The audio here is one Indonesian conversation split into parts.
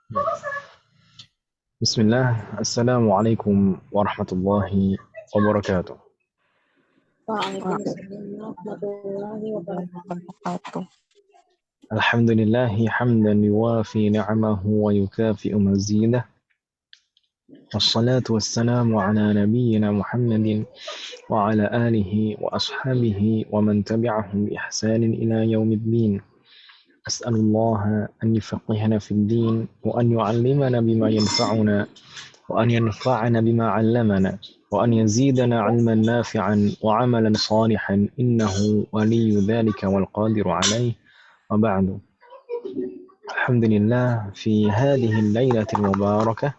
بسم الله. السلام عليكم ورحمة الله وبركاته. Waalaikumsalam warahmatullahi wabarakatuh. الحمد لله حمدا يوافي نعمه ويكافئ مزيده، والصلاة والسلام على نبينا محمد وعلى آله وأصحابه ومن تبعهم بإحسان إلى يوم الدين. أسأل الله أن يفقهنا في الدين وأن يعلمنا بما ينفعنا وأن ينفعنا بما علمنا وأن يزيدنا علما نافعا وعملا صالحا إنه ولي ذلك والقادر عليه. وبعد، الحمد لله في هذه الليلة المباركة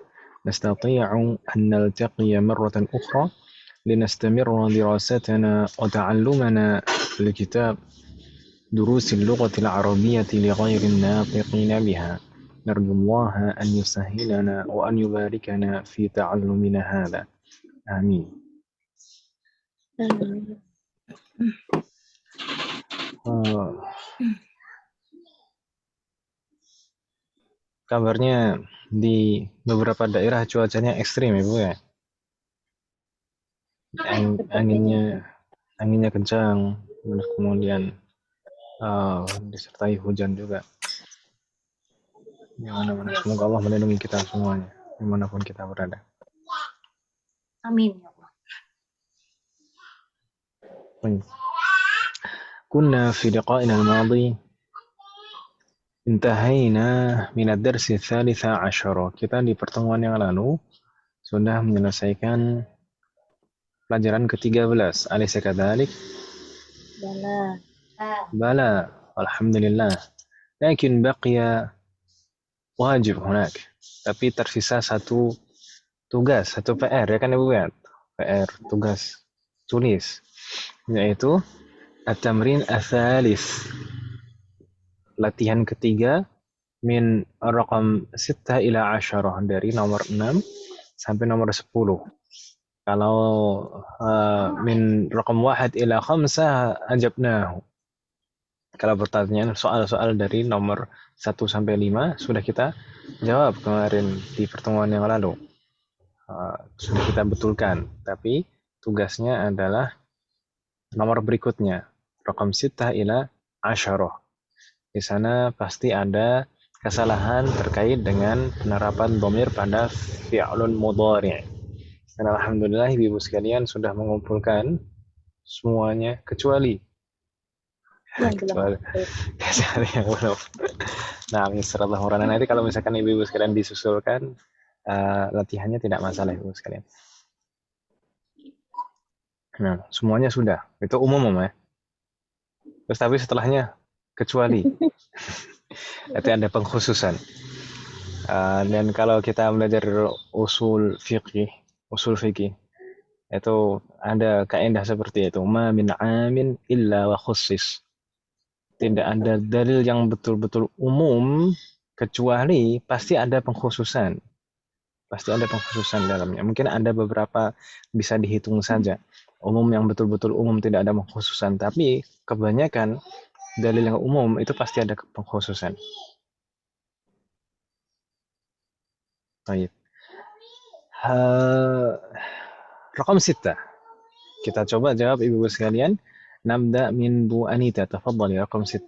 نستطيع أن نلتقي مرة أخرى لنستمر دراستنا وتعلمنا لكتاب دروس اللغة العربية لغير الناطقين بها. نرجو الله أن يسهلنا وأن يباركنا في تعلمنا هذا. آمين. Kabarnya di beberapa daerah cuacanya ekstrim ya Bu ya. Anginnya kencang, kemudian disertai hujan juga. Mana-mana. Semoga Allah melindungi kita semuanya, dimanapun kita berada. Amin ya Allah. كنا في لقائنا الماضي انتهينا من الدرس الثالث عشر. Kita di pertemuan yang lalu sudah menyelesaikan pelajaran ke-13. Alaysa kadzalik? Bala. Alhamdulillah. Lakin baqiya wajib hunak. Tapi tersisa satu tugas, satu PR ya kan Ibu ya? PR, tugas tulis, yaitu at-tamrin ats-tsalits. Latihan ketiga min raqam 6 ila 10, dari nomor 6 sampai nomor 10. Kalau min raqam 1 ila 5 ajabnahu. Kalau pertanyaan soal-soal dari nomor 1 sampai 5 sudah kita jawab kemarin di pertemuan yang lalu. Sudah kita betulkan, tapi tugasnya adalah nomor berikutnya, raqam 6 ila 10. Di sana pasti ada kesalahan terkait dengan penerapan dhamir pada fi'lun mudhari'. Dan alhamdulillah Ibu sekalian sudah mengumpulkan semuanya kecuali yang belum. Nah, insyaallah nanti kalau misalkan Ibu sekalian disusulkan latihannya tidak masalah Ibu sekalian. Nah, semuanya sudah. Itu umum ya. Terus tapi setelahnya kecuali. Itu ada pengkhususan. Dan kalau kita belajar usul fikih itu ada kaidah seperti itu, ma min amin illa wa khussis. Tidak ada dalil yang betul-betul umum kecuali pasti ada pengkhususan. Pasti ada pengkhususan dalamnya. Mungkin ada beberapa bisa dihitung saja. Umum yang betul-betul umum tidak ada pengkhususan, tapi kebanyakan dalil yang umum itu pasti ada pengkhususan. Baik. Raqam 6. Kita coba jawab Ibu sekalian. Nabda min Bu Anita. Tafadhali raqam 6.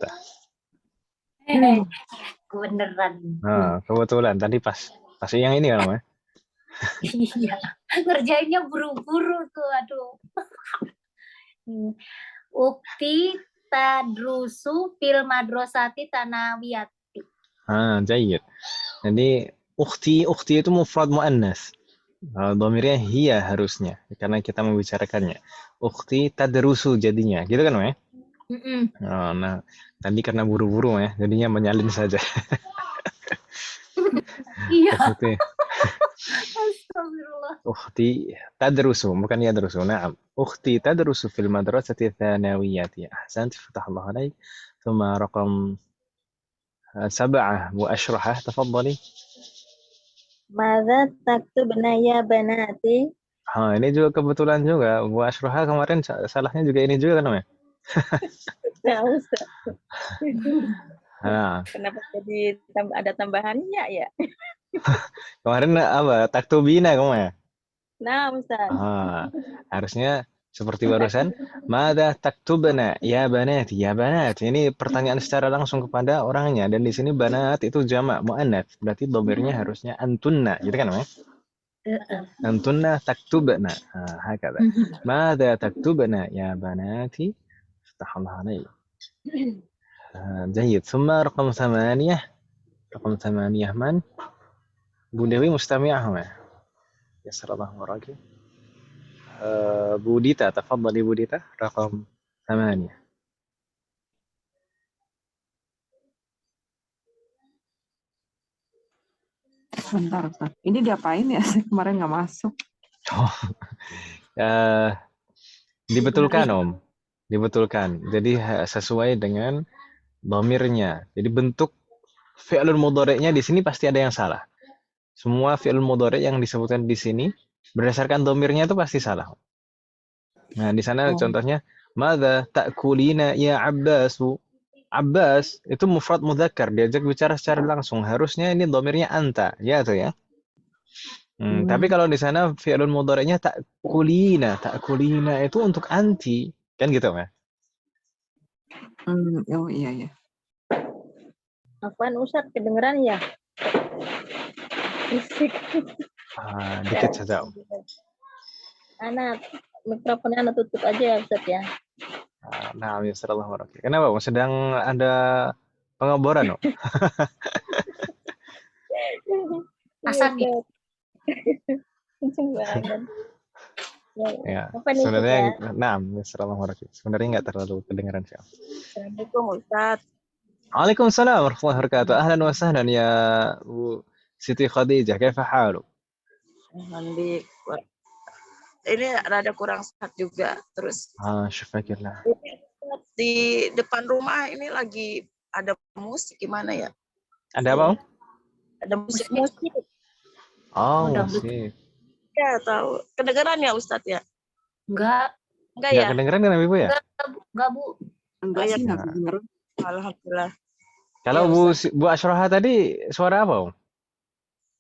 Kebeneran. Kebetulan tadi pas yang ini kan namanya. Iya. Ngerjainnya buru-buru tuh, aduh. Ukti tadrusu fil madrasati tanawiyati. Jayyid. Jadi ukhti itu mufrad muannas. Dhamirnya hiya harusnya karena kita membicarakannya. Ukhti tadrusu jadinya, gitu kan ya? Nah, tadi karena buru-buru ya, jadinya menyalin saja. Iya. Astagfirullah. Ukhti tadrusu, bukan yadrusu. Naam. Ukhti tadrusu fil madrasati tsanawiyati. Ahsanti, fatahallahu alaik. Thumma raqam 7 Bu Ashrahah, tafadhali. Madza taktubna ya banati? Ini juga kebetulan juga Bu Ashrahah kemarin salahnya juga ini juga kan namanya. Kenapa jadi ada tambahannya ya? Kemarin apa? Taktubina kamu ya? Nah, Ustaz. Harusnya seperti barusan. Mada taktubna ya banat, ya banat. Ini pertanyaan secara langsung kepada orangnya. Dan di sini banat itu jamak muannats. Berarti domirnya harusnya antunna, gitu kan namanya? Antunna taktubna. Hakada. Mada taktubna ya banati. افتح الله علي. جيد. ثم رقم 8. رقم 8 من؟ بودوي مستمعهم. يسر الله وراك. بوديتا، تفضلي بوديتا. رقم 8. Bentar, Ustaz. Ini diapain ya? Saya kemarin nggak masuk. Dibetulkan Om, dibetulkan. Jadi sesuai dengan domirnya. Jadi bentuk fi'lul mudhari'nya di sini pasti ada yang salah. Semua fi'lul mudhari' yang disebutkan di sini berdasarkan domirnya itu pasti salah. Nah, di sana contohnya, madza ta'kulina ya Abbasu. Abbas itu mufrad mudzakkar, diajak bicara secara langsung. Harusnya ini domirnya anta, ya tuh ya. Tapi kalau di sana fi'lul mudhari'nya ta'kulina. Ta'kulina itu untuk anti, kan gitu, Mas? Oh iya ya. Apaan Ustaz, kedengeran ya? Fisik. Dikit saja, Om. Anak, mikrofonnya anak tutup aja ya Ustaz ya. Nah, sallallahu alaihi. Kenapa, Om? Sedang ada pengeboran, Om? Hasan nih. Kenceng banget. Ya, Apa nih, sebenarnya, Ustaz? nah, sallallahu alaihi. Sebenarnya nggak terlalu kedengaran sih, Om. Assalamualaikum Ustaz. Waalaikumsalam warahmatullahi wabarakatuh. Ahlan wa sahlan ya Bu Siti Khadijah. Kaifa haluk? Alhamdulillah. Ini rada kurang sehat juga. Terus Syafakillah. di depan rumah ini lagi ada musik, gimana ya? Ada apa, Om? Ada musik. Oh, dangdut. musik. Ya, tahu. Kedengeran ya Ustadz ya? Enggak, Enggak Nggak ya? kedengeran kan, Ibu ya? enggak Bu. Enggak Iya. sih, nggak kedengeran. Alhamdulillah. Kalau Ya, Bu Ashroha tadi suara apa, Om?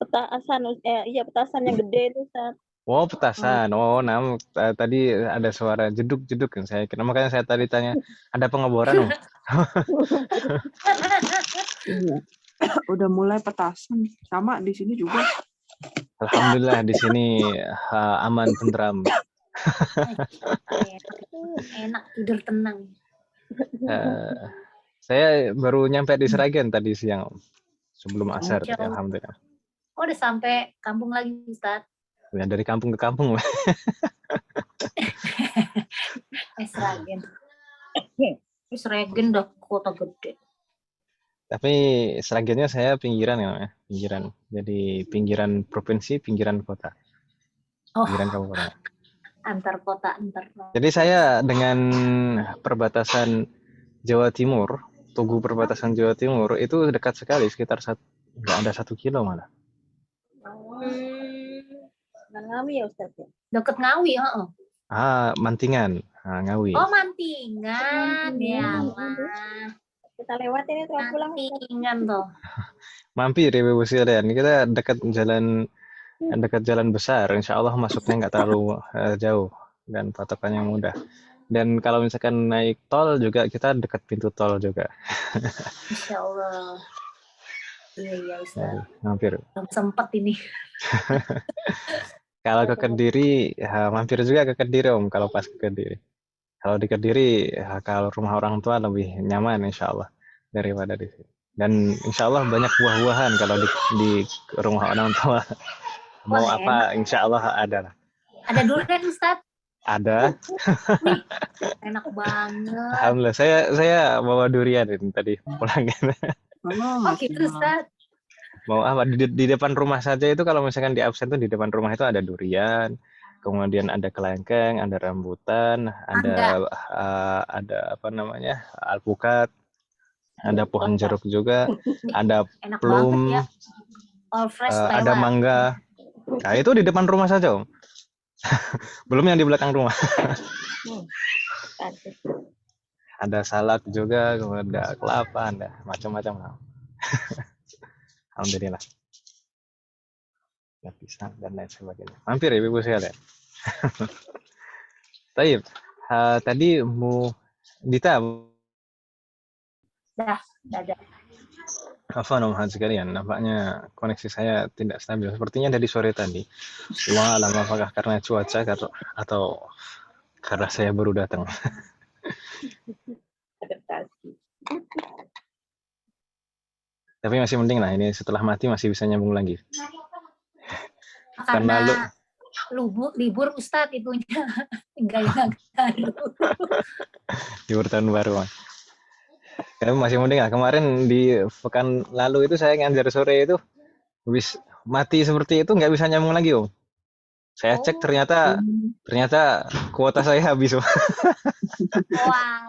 Petasan, iya petasan yang gede itu Ustaz. Oh, petasan. Oh, tadi ada suara jeduk-jeduk yang saya kira. Makanya saya tadi tanya, ada pengeboran, Om? Iya. Udah mulai petasan. Sama di sini juga. Alhamdulillah di sini aman, tentram. Enak tidur tenang. Saya baru nyampe di Seragen tadi siang, Om. Sebelum asar tadi, Jauh. alhamdulillah. Oh, udah sampai kampung lagi Ustaz. Ya, dari kampung ke kampung. Seragen. Seragen udah kota gede. Tapi Seragennya saya pinggiran ya, pinggiran. Jadi pinggiran provinsi, pinggiran kota. Oh, Pinggiran kabupaten. antar kota, antar kota. Jadi saya dengan perbatasan Jawa Timur, Tugu perbatasan Jawa Timur itu dekat sekali, sekitar nggak ada 1 kilo malah. Ngawi ya Ustaz ya? Deket Ngawi, heeh. Mantingan, Ngawi. Oh, Mantingan. Ya Allah. Kita lewat ini terus pulang. Mantingan tuh. Mampir ya Ibu Silian. Kita dekat jalan besar. Insya Allah masuknya nggak terlalu jauh dan patokannya mudah. Dan kalau misalkan naik tol juga kita dekat pintu tol juga. Insya Allah. Iya Ustaz. Mampir. Belum sempat ini. Kalau ke Kediri, mampir juga ke Kediri Om. Kalau pas ke Kediri. Kalau di Kediri, kalau rumah orang tua lebih nyaman insya Allah daripada di sini. Dan insya Allah banyak buah-buahan kalau di rumah orang tua. Mau Wah, apa insya Allah ada lah. Ada durian Ustaz? Ada. Wih, enak banget. Alhamdulillah. Saya bawa durian ini tadi pulang. Oh gitu Ustaz. Mau apa di depan rumah saja itu kalau misalkan di absen tuh di depan rumah itu ada durian, kemudian ada kelengkeng, ada rambutan, ada apa namanya, alpukat, ada pohon jeruk juga, ada Enak plum, banget ya. All fresh ada lewat. mangga. Nah itu di depan rumah saja Om. Belum yang di belakang rumah. Ada salak juga, kemudian ada kelapa, ada macam-macam. Alhamdulillah. pisang dan lain sebagainya. Hampir ya Ibu sekalian. Taib. Tadi Dita, Dah ada. Afwan Muhammad sekalian, nampaknya koneksi saya tidak stabil. Sepertinya dari sore tadi. Wallahu alam apakah karena cuaca atau karena saya baru datang. Adaptasi. Tapi masih mending lah, ini setelah mati masih bisa nyambung lagi. Karena libur Ustadz itunya. Enggak baru. Libur tahun baru. Tapi masih mending lah. Kemarin di pekan lalu itu saya ngajar sore itu habis mati seperti itu nggak bisa nyambung lagi Om. Saya cek ternyata kuota saya habis Om. Wah.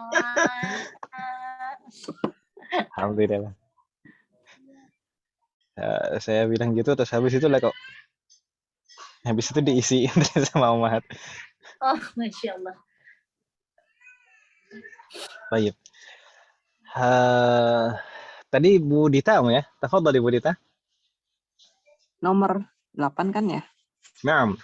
Alhamdulillah. Saya bilang gitu terus habis itu lah kok. Habis itu diisi sama Om Mahat. Oh, Masya Allah. Baik. Tadi Bu Dita Om ya? Tafadhali Bu Dita. Nomor 8 kan ya? Naam.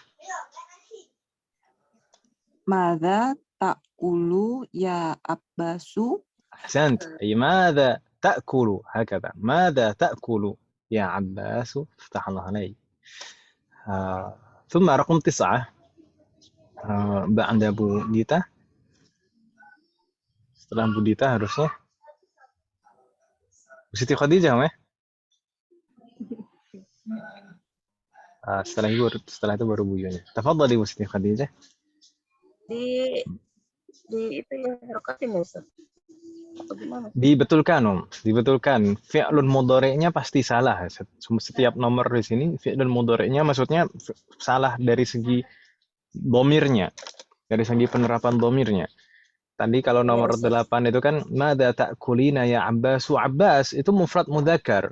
Mada ta'kulu ya Abbasu? أحسنت. أي ماذا تأكل هكذا ماذا تأكل يا عباس افتح الله عليك. ثم رقم 9 عند Bu Dita. Setelah Bu Dita harusnya Bu Siti Khadijah ya? setelah itu baru Bu Yuni. Tafadhali Bu Siti Khadijah. Di itu ya rokatin ya Ustaz. Atau gimana? Dibetulkan Om, dibetulkan. Fi'lun mudhari'nya pasti salah. Setiap nomor di sini fi'lun mudhari'nya maksudnya salah dari segi domirnya, dari segi penerapan domirnya. Tadi kalau nomor 8 itu kan mada ta'kulina ya Abbasu. Abbas itu mufrad mudzakkar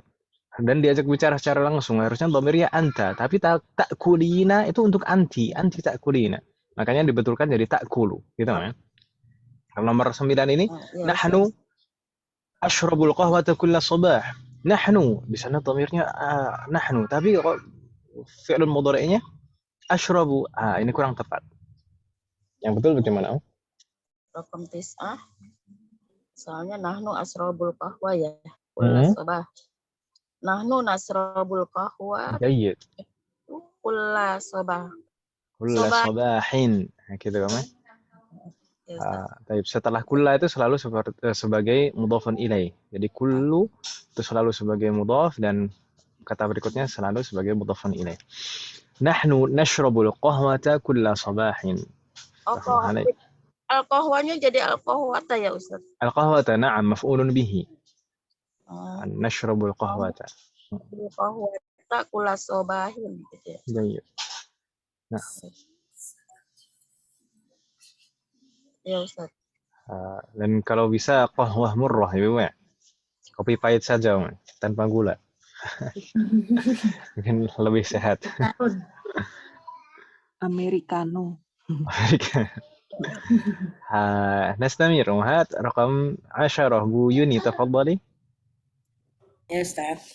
dan diajak bicara secara langsung harusnya domirnya anta, tapi ta'kulina itu untuk anti ta'kulina. Makanya dibetulkan jadi ta'kulu, gitu kan? Kalau nomor 9 ini nahnu ashrabul qahwata kulla sabah. Nahnu di sana dhamirnya nahnu, tapi fi'lun mudhari'nya ashrabu. Ini kurang tepat. Yang betul bagaimana? Rokam 9. Soalnya nahnu asrabul qahwa ya. Kulla sabah. Nahnu nasrabul qahwa. Jayyid. Kulla sabah. Kulla sabahin. Gitu kan? Setelah kulla itu selalu sebagai mudhafun ilaih. Jadi kullu itu selalu sebagai mudhaf dan kata berikutnya selalu sebagai mudhafun ilaih. Nahnu nashrabul qahwata kulla sabahin. Al-qahwanya jadi al-qahwata ya Ustaz. Al-qahwata na'am maf'ulun bihi. Nashrabul qahwata. Qahwata kulla sabahin gitu ya. Jayyid. Nah. Ya Ustaz. Dan kalau bisa qahwah murrah Ibu ya. Kopi pahit saja tanpa gula. Mungkin lebih sehat. Americano. نستمر وهات رقم 10 Bu Yuni تفضلي. Ya Ustaz.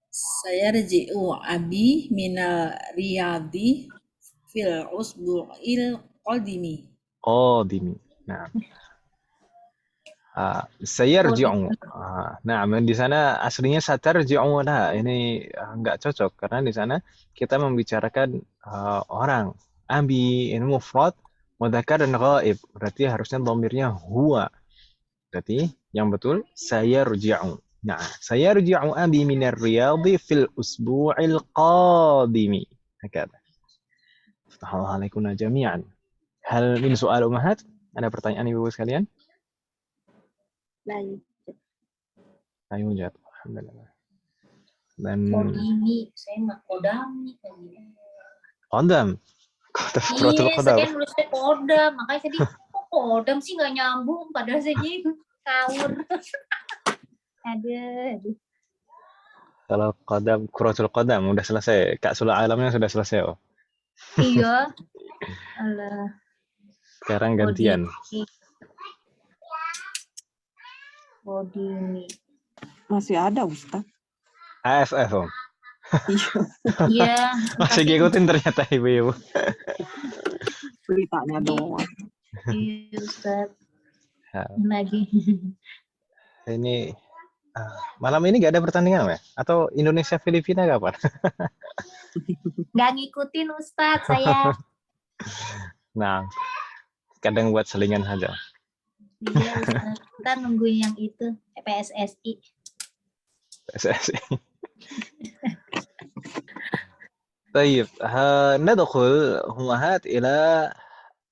Sayarji'u abi minal riyadi fil usbu'il qadimi. Nah. Sayarji'u. Nah, di sana aslinya satarji'u. Nah, ini enggak cocok karena di sana kita membicarakan orang. Abi ini mufrad, mudzakkar dan ghaib. Berarti harusnya dhamirnya huwa. Berarti yang betul sayarji'u. Nah, sayarji'u abi minar riyadi fil usbu'il qadimi. Hakada. Assalamualaikum jami'an. Hal min soal umahat? Ada pertanyaan Ibu sekalian? La yujad. Alhamdulillah. Dan Kodimi, saya mah kodami tadi. Kodam. Iya, saya nulisnya kodam. Makanya tadi kok kodam sih nggak nyambung. Padahal saya ngawur. Aduh. Kalau qadam, Quratul Qadam udah selesai. Kak Sula Alamnya sudah selesai. Oh. Iya. Alah. Sekarang gantian. Kodimi. Masih ada Ustaz. AFF, Om. Iya, Iya, Masih tapi ngikutin ternyata ibu-ibu. beritanya doang. iya Ustaz Ya, lagi. ini malam ini nggak ada pertandingan ya? Atau Indonesia Filipina kapan? Nggak ngikutin Ustaz saya. Nah, kadang buat selingan saja. Iya Ustaz. Kita nungguin yang itu PSSI. PSSI. طيب ندخل أمهات إلى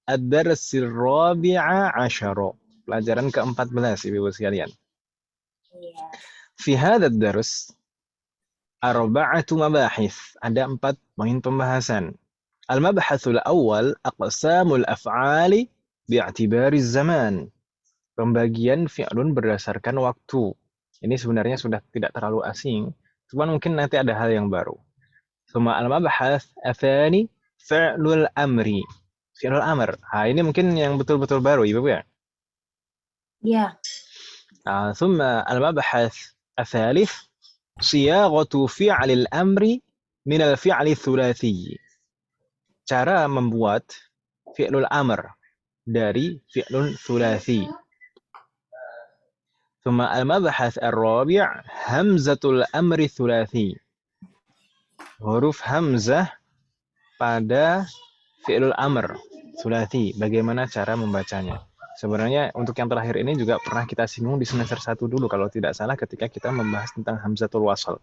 الدرس الرابع عشر. Pelajaran ke-14 ibu-ibu sekalian. Iya. في هذا الدرس أربعة مباحث. Ada 4 poin pembahasan. المبحث الأول أقسام الأفعال باعتبار الزمان. Pembagian fi'lun berdasarkan waktu. Ini sebenarnya sudah tidak terlalu asing, cuman mungkin nanti ada hal yang baru. ثم المبحث الثاني فعل الأمر. Fi'lul amr. Ini mungkin yang betul-betul baru, Ibu ya. Iya. ثم المبحث الثالث صياغة فعل الأمر من الفعل الثلاثي. Cara membuat fi'lul amr dari fi'lun thulathi. ثم المبحث الرابع همزة الأمر الثلاثي. Huruf hamzah pada fi'lul amr thulathi. Bagaimana cara membacanya? Sebenarnya untuk yang terakhir ini juga pernah kita singgung di semester 1 dulu kalau tidak salah ketika kita membahas tentang hamzatul wasl.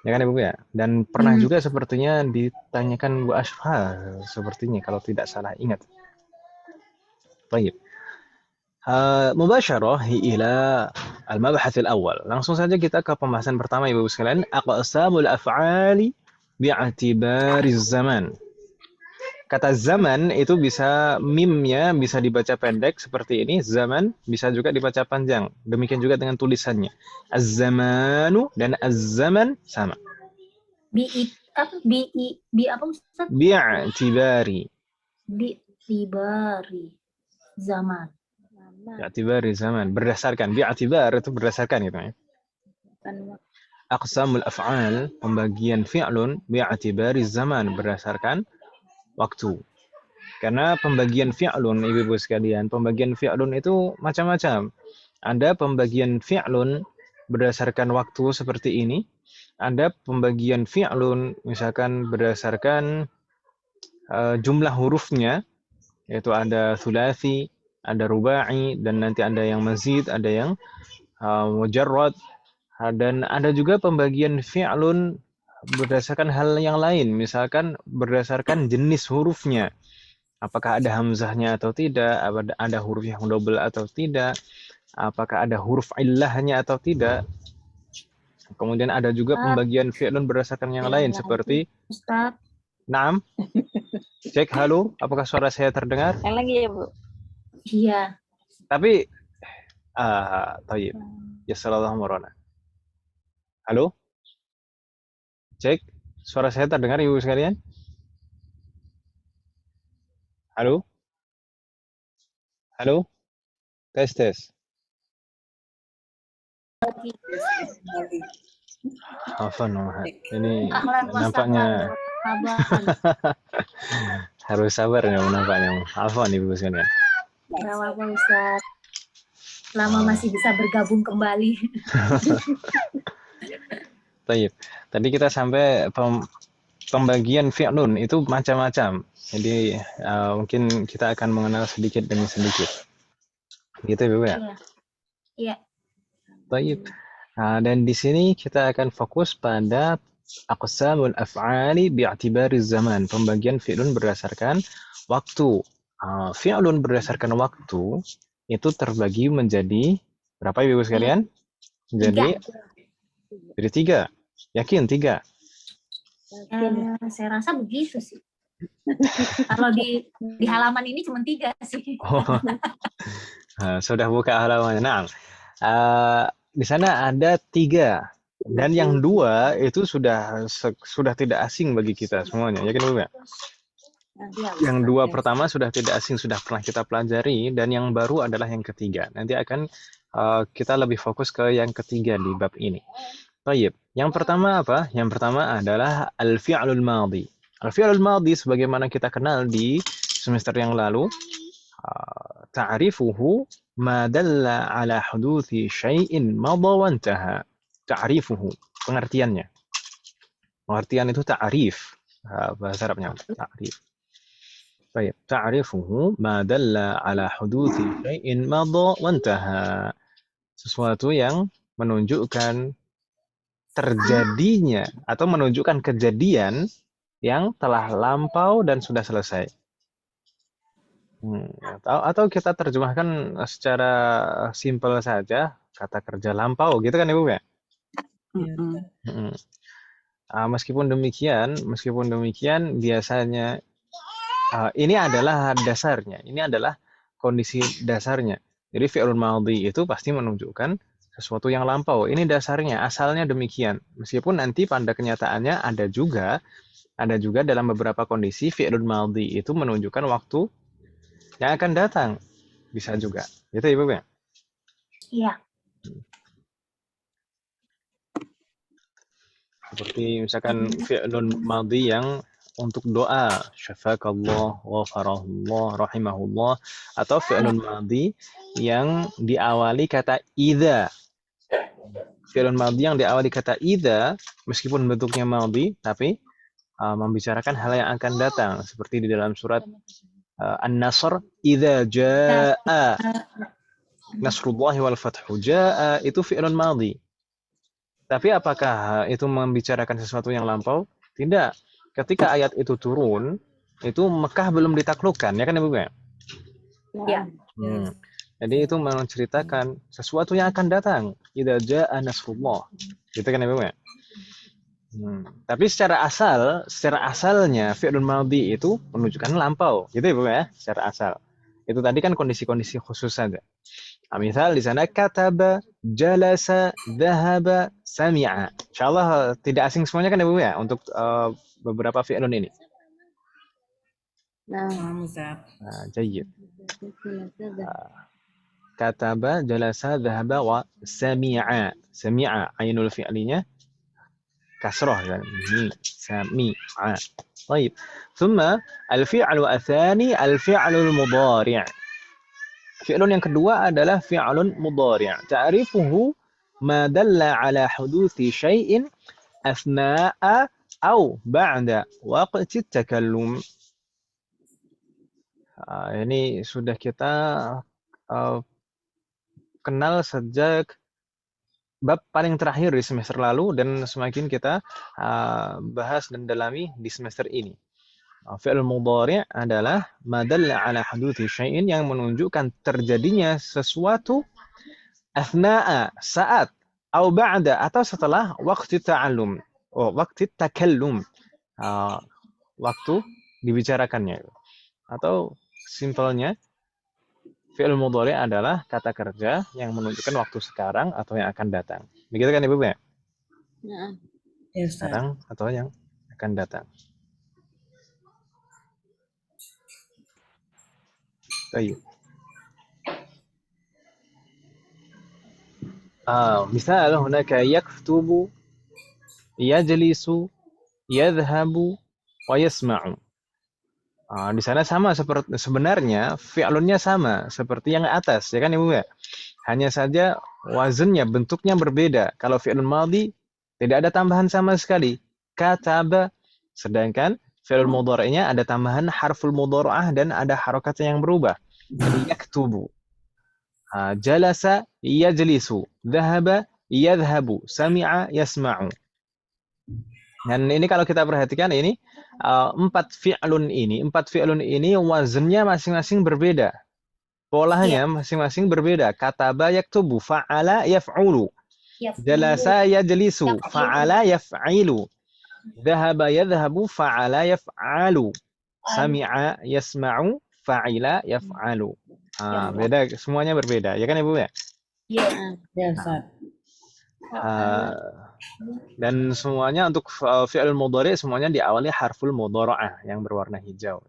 Ya kan Ibu ya? Dan pernah juga sepertinya ditanyakan Bu Ashfa sepertinya kalau tidak salah ingat. Baik. Mubasyarah ila al-mabhath al-awwal. Langsung saja kita ke pembahasan pertama Ibu sekalian, aqsamul af'ali bi'atibari zaman. Kata zaman itu bisa mimnya bisa dibaca pendek seperti ini, zaman bisa juga dibaca panjang. Demikian juga dengan tulisannya. Az-zamanu dan az-zaman sama. Bi apa Ustaz? Bi'atibari. Bi'tibari zaman. Bi'atibari zaman. Berdasarkan. Bi'atibar itu berdasarkan gitu ya. Aqsamul af'al, pembagian fi'lun bi'atibari zaman, berdasarkan waktu. Karena pembagian fi'lun, ibu-ibu sekalian, pembagian fi'lun itu macam-macam. Ada pembagian fi'lun berdasarkan waktu seperti ini. Ada pembagian fi'lun misalkan berdasarkan jumlah hurufnya, yaitu ada thulathi, ada rubai, dan nanti ada yang mazid, ada yang mujarrad. Dan ada juga pembagian fi'lun berdasarkan hal yang lain, misalkan berdasarkan jenis hurufnya. Apakah ada hamzahnya atau tidak, ada huruf yang double atau tidak, apakah ada huruf illahnya atau tidak. Kemudian ada juga pembagian fi'lun berdasarkan yang lain seperti Ustaz. Naam. Cek halo, apakah suara saya terdengar? Yang lagi ya, Bu? Iya. Tapi tayyib. Jazakallahu khairan. Halo? Cek, suara saya terdengar Ibu sekalian? Halo? Halo? Tes, tes. Afwan, ini nampaknya harus sabar ya nampaknya. Afwan Ibu sekalian. Gak apa-apa Ustaz. Lama masih bisa bergabung kembali. Tayyib. Tadi kita sampai pembagian fi'lun itu macam-macam. Jadi mungkin kita akan mengenal sedikit demi sedikit. Gitu Ibu ya? Iya. Tayyib. Dan di sini kita akan fokus pada aqsamul af'ali bi'atibari zaman, pembagian fi'lun berdasarkan waktu. Fi'lun berdasarkan waktu itu terbagi menjadi berapa Ibu sekalian? Jadi 3. Yakin 3? Saya rasa begitu sih. Kalau di halaman ini cuma 3 sih. Sudah buka halamannya. Nah, di sana ada 3 dan yang 2 itu sudah tidak asing bagi kita semuanya. Yakin Ibu ya? Yang 2 pertama sudah tidak asing, sudah pernah kita pelajari, dan yang baru adalah yang ketiga. Nanti akan kita lebih fokus ke yang ketiga di bab ini. Baik. Yang pertama apa? Yang pertama adalah al-fi'lul madhi. Al-fi'lul madhi sebagaimana kita kenal di semester yang lalu, ta'rifuhu ma dalla ala huduthi syai'in madha wa intaha. Ta'rifuhu, pengertiannya. Pengertian itu ta'rif. Bahasa Arabnya ta'rif. Baik, ta'rifuhu ma dalla ala huduthi syai'in madha wa intaha. Sesuatu yang menunjukkan terjadinya atau menunjukkan kejadian yang telah lampau dan sudah selesai. Atau kita terjemahkan secara simpel saja, kata kerja lampau, gitu kan Ibu ya? Meskipun demikian biasanya ini adalah dasarnya, ini adalah kondisi dasarnya. Jadi fi'lul madhi itu pasti menunjukkan sesuatu yang lampau. Ini dasarnya, asalnya demikian. Meskipun nanti pada kenyataannya ada juga dalam beberapa kondisi fi'lul madhi itu menunjukkan waktu yang akan datang. Bisa juga. Gitu Ibu ya? Iya. Seperti misalkan fi'lul madhi yang untuk doa, syafakallah, ghafarallah, rahimahullah, atau fi'lul madhi yang diawali kata idza. Fi'lul madhi yang diawali kata idza, meskipun bentuknya madhi, tapi membicarakan hal yang akan datang. Seperti di dalam surat An-Nasr, idza jaa nasrullahi wal fathu. Jaa itu fi'lun madhi. Tapi apakah itu membicarakan sesuatu yang lampau? Tidak. Ketika ayat itu turun, itu Mekah belum ditaklukkan, ya kan Ibu ya? Iya. Jadi itu menceritakan sesuatu yang akan datang. Idza jaa nasrullah. Gitu kan Ibu ya? Tapi secara asalnya fi'lun madhi itu menunjukkan lampau. Gitu Ibu ya, secara asal. Itu tadi kan kondisi-kondisi khusus saja. Misal di sana kataba, jalasa, dhahaba, sami'a. Insyaallah tidak asing semuanya kan Ibu ya untuk beberapa fi'lun ini. Jayyid. Kataba, jalasa, dhahaba wa sami'a. Sami'a ainul fi'linya kasrah kan. Sami'a. طيب. ثم الفعل الثاني الفعل المضارع. Fi'lun yang kedua adalah fi'lun mudhari'. Ta'rifuhu ma dalla ala huduthi syai'in asna'a au ba'da waqti takallum. Ini sudah kita kenal sejak bab paling terakhir di semester lalu dan semakin kita bahas dan dalami di semester ini. Fi'il mudhari' adalah ma dalla ala huduthi syai'in yang menunjukkan terjadinya sesuatu asna'a saat atau ba'da atau setelah waktu ta'allum, waktu takallum, waktu dibicarakannya. Atau simpelnya fi'il mudhari' adalah kata kerja yang menunjukkan waktu sekarang atau yang akan datang. Begitu kan Ibu ya? Sekarang atau yang akan datang. طيب. مثال هناك يكتب يجلس يذهب ويسمع. Di sana sama seperti sebenarnya fi'lunnya sama seperti yang atas ya kan Ibu ya. Hanya saja wazannya bentuknya berbeda. Kalau fi'lun madhi tidak ada tambahan sama sekali. Kataba, sedangkan fi'il mudhari'nya ada tambahan harful mudhara'ah dan ada harokatnya yang berubah. Jadi yaktubu. Jalasa yajlisu, dhahaba yadhhabu, sami'a yasma'u. Dan ini kalau kita perhatikan ini empat fi'lun ini wazannya masing-masing berbeda. Polanya masing-masing berbeda. Kataba yaktubu, fa'ala yaf'ulu. Jalasa yajlisu, fa'ala yaf'ilu. Dhahaba yadhhabu fa'ala yaf'alu. Sami'a yasma'u fa'ila yaf'alu. Beda, semuanya berbeda. Ya kan Ibu ya? Iya. Dan semuanya untuk fi'il mudhari' semuanya diawali harful mudhara'ah yang berwarna hijau.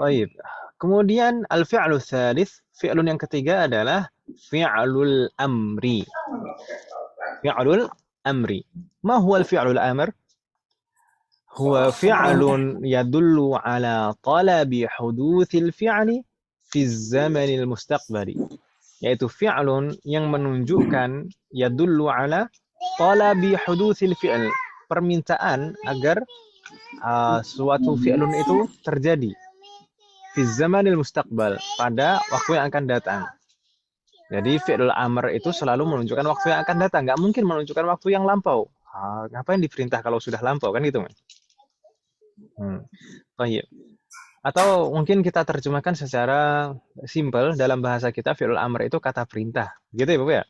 Baik. Kemudian al-fi'lu tsalits, fi'lun yang ketiga adalah fi'lul amri. Fi'lul amri. Ma huwa al-fi'lul amr? Huwa fi'lun yadullu ala talabi huduthil fi'li fi zamanil mustaqbali. Yaitu fi'lun yang menunjukkan yadullu ala talabi huduthil fi'l. Permintaan agar suatu fi'lun itu terjadi. Fi zamanil mustaqbal. Pada waktu yang akan datang. Jadi fi'lul amr itu selalu menunjukkan waktu yang akan datang. Nggak mungkin menunjukkan waktu yang lampau. Ngapain diperintah kalau sudah lampau, kan gitu, kan? Baik. Atau mungkin kita terjemahkan secara simpel dalam bahasa kita, fi'lul amr itu kata perintah. Gitu ya, Bapak ya?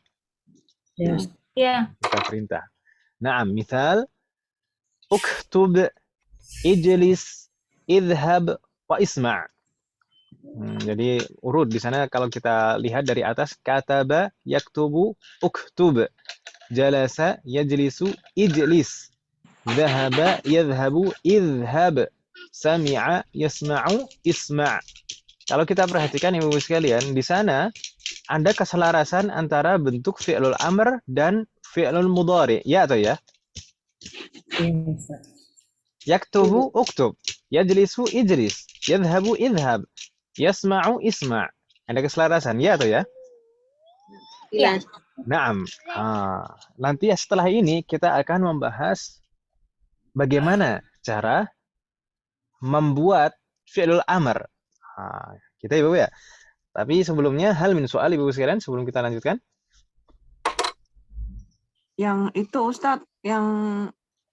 Yes. Iya. Kata perintah. Naam, misal uktub, ijlis, idhab, wa isma'. Jadi urut di sana kalau kita lihat dari atas, kataba, yaktubu, uktub, jalasa, yajlisu, ijlis, dhahaba, yadhhabu, idhhab, sami'a, yasma'u, isma'. Kalau kita perhatikan Ibu sekalian, di sana ada keselarasan antara bentuk fi'lul amr dan fi'lul mudhari. Ya atau ya? Yes. Yaktubu, uktub, yajlisu, ijlis, yadhhabu, idhhab, yasma'u, isma'. Ada keselarasan, ya atau ya? Iya. Naam. Nanti setelah ini kita akan membahas bagaimana cara membuat fi'lul amr. Kita Ibu ya. Tapi sebelumnya, hal min soal Ibu sekalian sebelum kita lanjutkan. Yang itu Ustadz, yang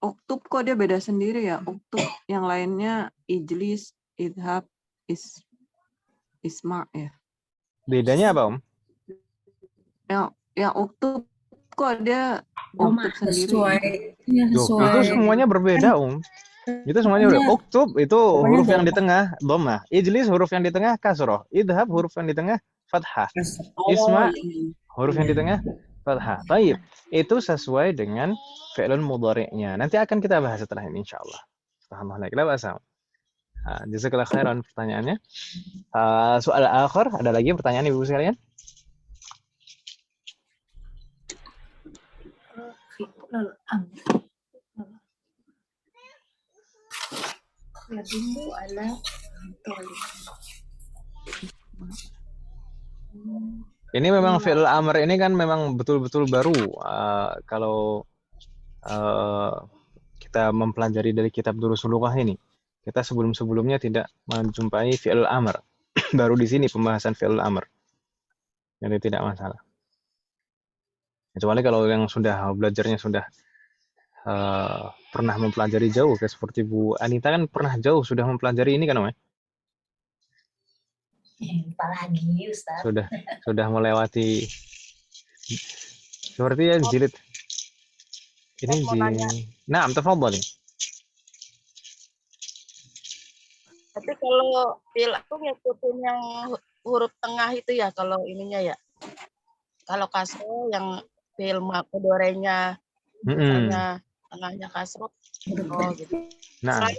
uktub kok dia beda sendiri ya? Uktub yang lainnya ijlis, idhab, isma ya. Bedanya apa, Om? Yang uktub kok dia uktub sendiri. Sesuai. Ya, Loh, sesuai. itu semuanya berbeda, Om. Itu semuanya berbeda. Uktub itu huruf yang di tengah dhammah. Ijlis huruf yang di tengah kasroh. Idhab huruf yang di tengah fathah. Isma huruf yang di tengah fathah. Baik, itu sesuai dengan fi'lun mudhari'nya. Nanti akan kita bahas setelah ini insyaallah. Alhamdulillah. Kita bahas. Jazakallahu khairan pertanyaannya. Soal akhir, ada lagi pertanyaan Ibu sekalian? Fi'lul amr. Yadullu ala talib. Ini memang fi'lul amr ini kan memang betul-betul baru. Kalau kita mempelajari dari kitab Durusul Lughah ini, kita sebelum-sebelumnya tidak menjumpai fi'lul amr. Baru di sini pembahasan fi'lul amr. Jadi tidak masalah. Kecuali kalau yang sudah belajarnya sudah pernah mempelajari jauh, kayak seperti Bu Anita kan pernah jauh sudah mempelajari ini kan, Om? Apalagi Ustaz. Sudah melewati seperti ya jilid. Ini Naam, tafadhali. Tapi kalau fil aku ngikutin yang huruf tengah itu ya, kalau ininya ya. Kalau kasro yang fil mudhari'nya misalnya tengahnya kasro. Oh gitu. Nah,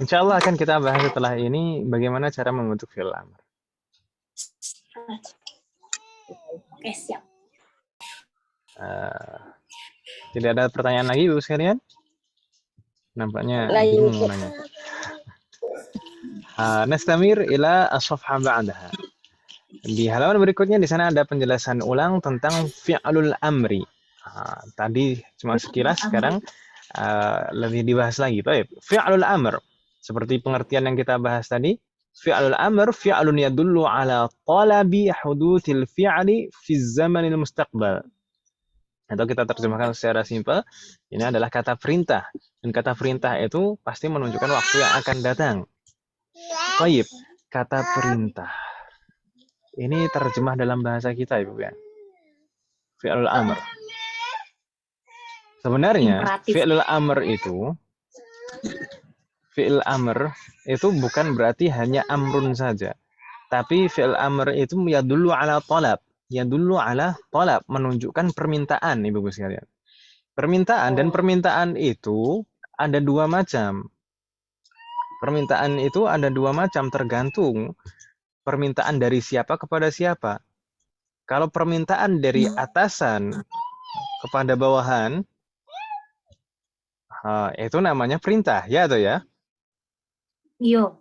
insyaallah akan kita bahas setelah ini bagaimana cara membentuk fi'il amr. Oke, siap. Tidak ada pertanyaan lagi, Bu sekalian? Nampaknya Lain. bingung nanya. Nastamir ila as-safha ba'daha. Di halaman berikutnya di sana ada penjelasan ulang tentang fi'lul amri. Tadi cuma sekilas, sekarang lebih dibahas lagi. Baik, fi'lul amr seperti pengertian yang kita bahas tadi. Fi'lul amr fi'lun yadullu ala talabi huduthil fi'li fi zamanil mustaqbal. Atau kita terjemahkan secara simpel, ini adalah kata perintah. Dan kata perintah itu pasti menunjukkan waktu yang akan datang. Baik, kata perintah. Ini terjemah dalam bahasa kita, Ibu ya. Fi'lul amr. Sebenarnya fi'lul amr itu bukan berarti hanya amrun saja. Tapi fi'l amr itu yadullu ala talab. Yadullu ala talab, menunjukkan permintaan, Ibu sekalian. Permintaan dan permintaan itu ada dua macam. Permintaan itu ada dua macam tergantung permintaan dari siapa kepada siapa. Kalau permintaan dari atasan kepada bawahan, itu namanya perintah, ya atau ya? Iya.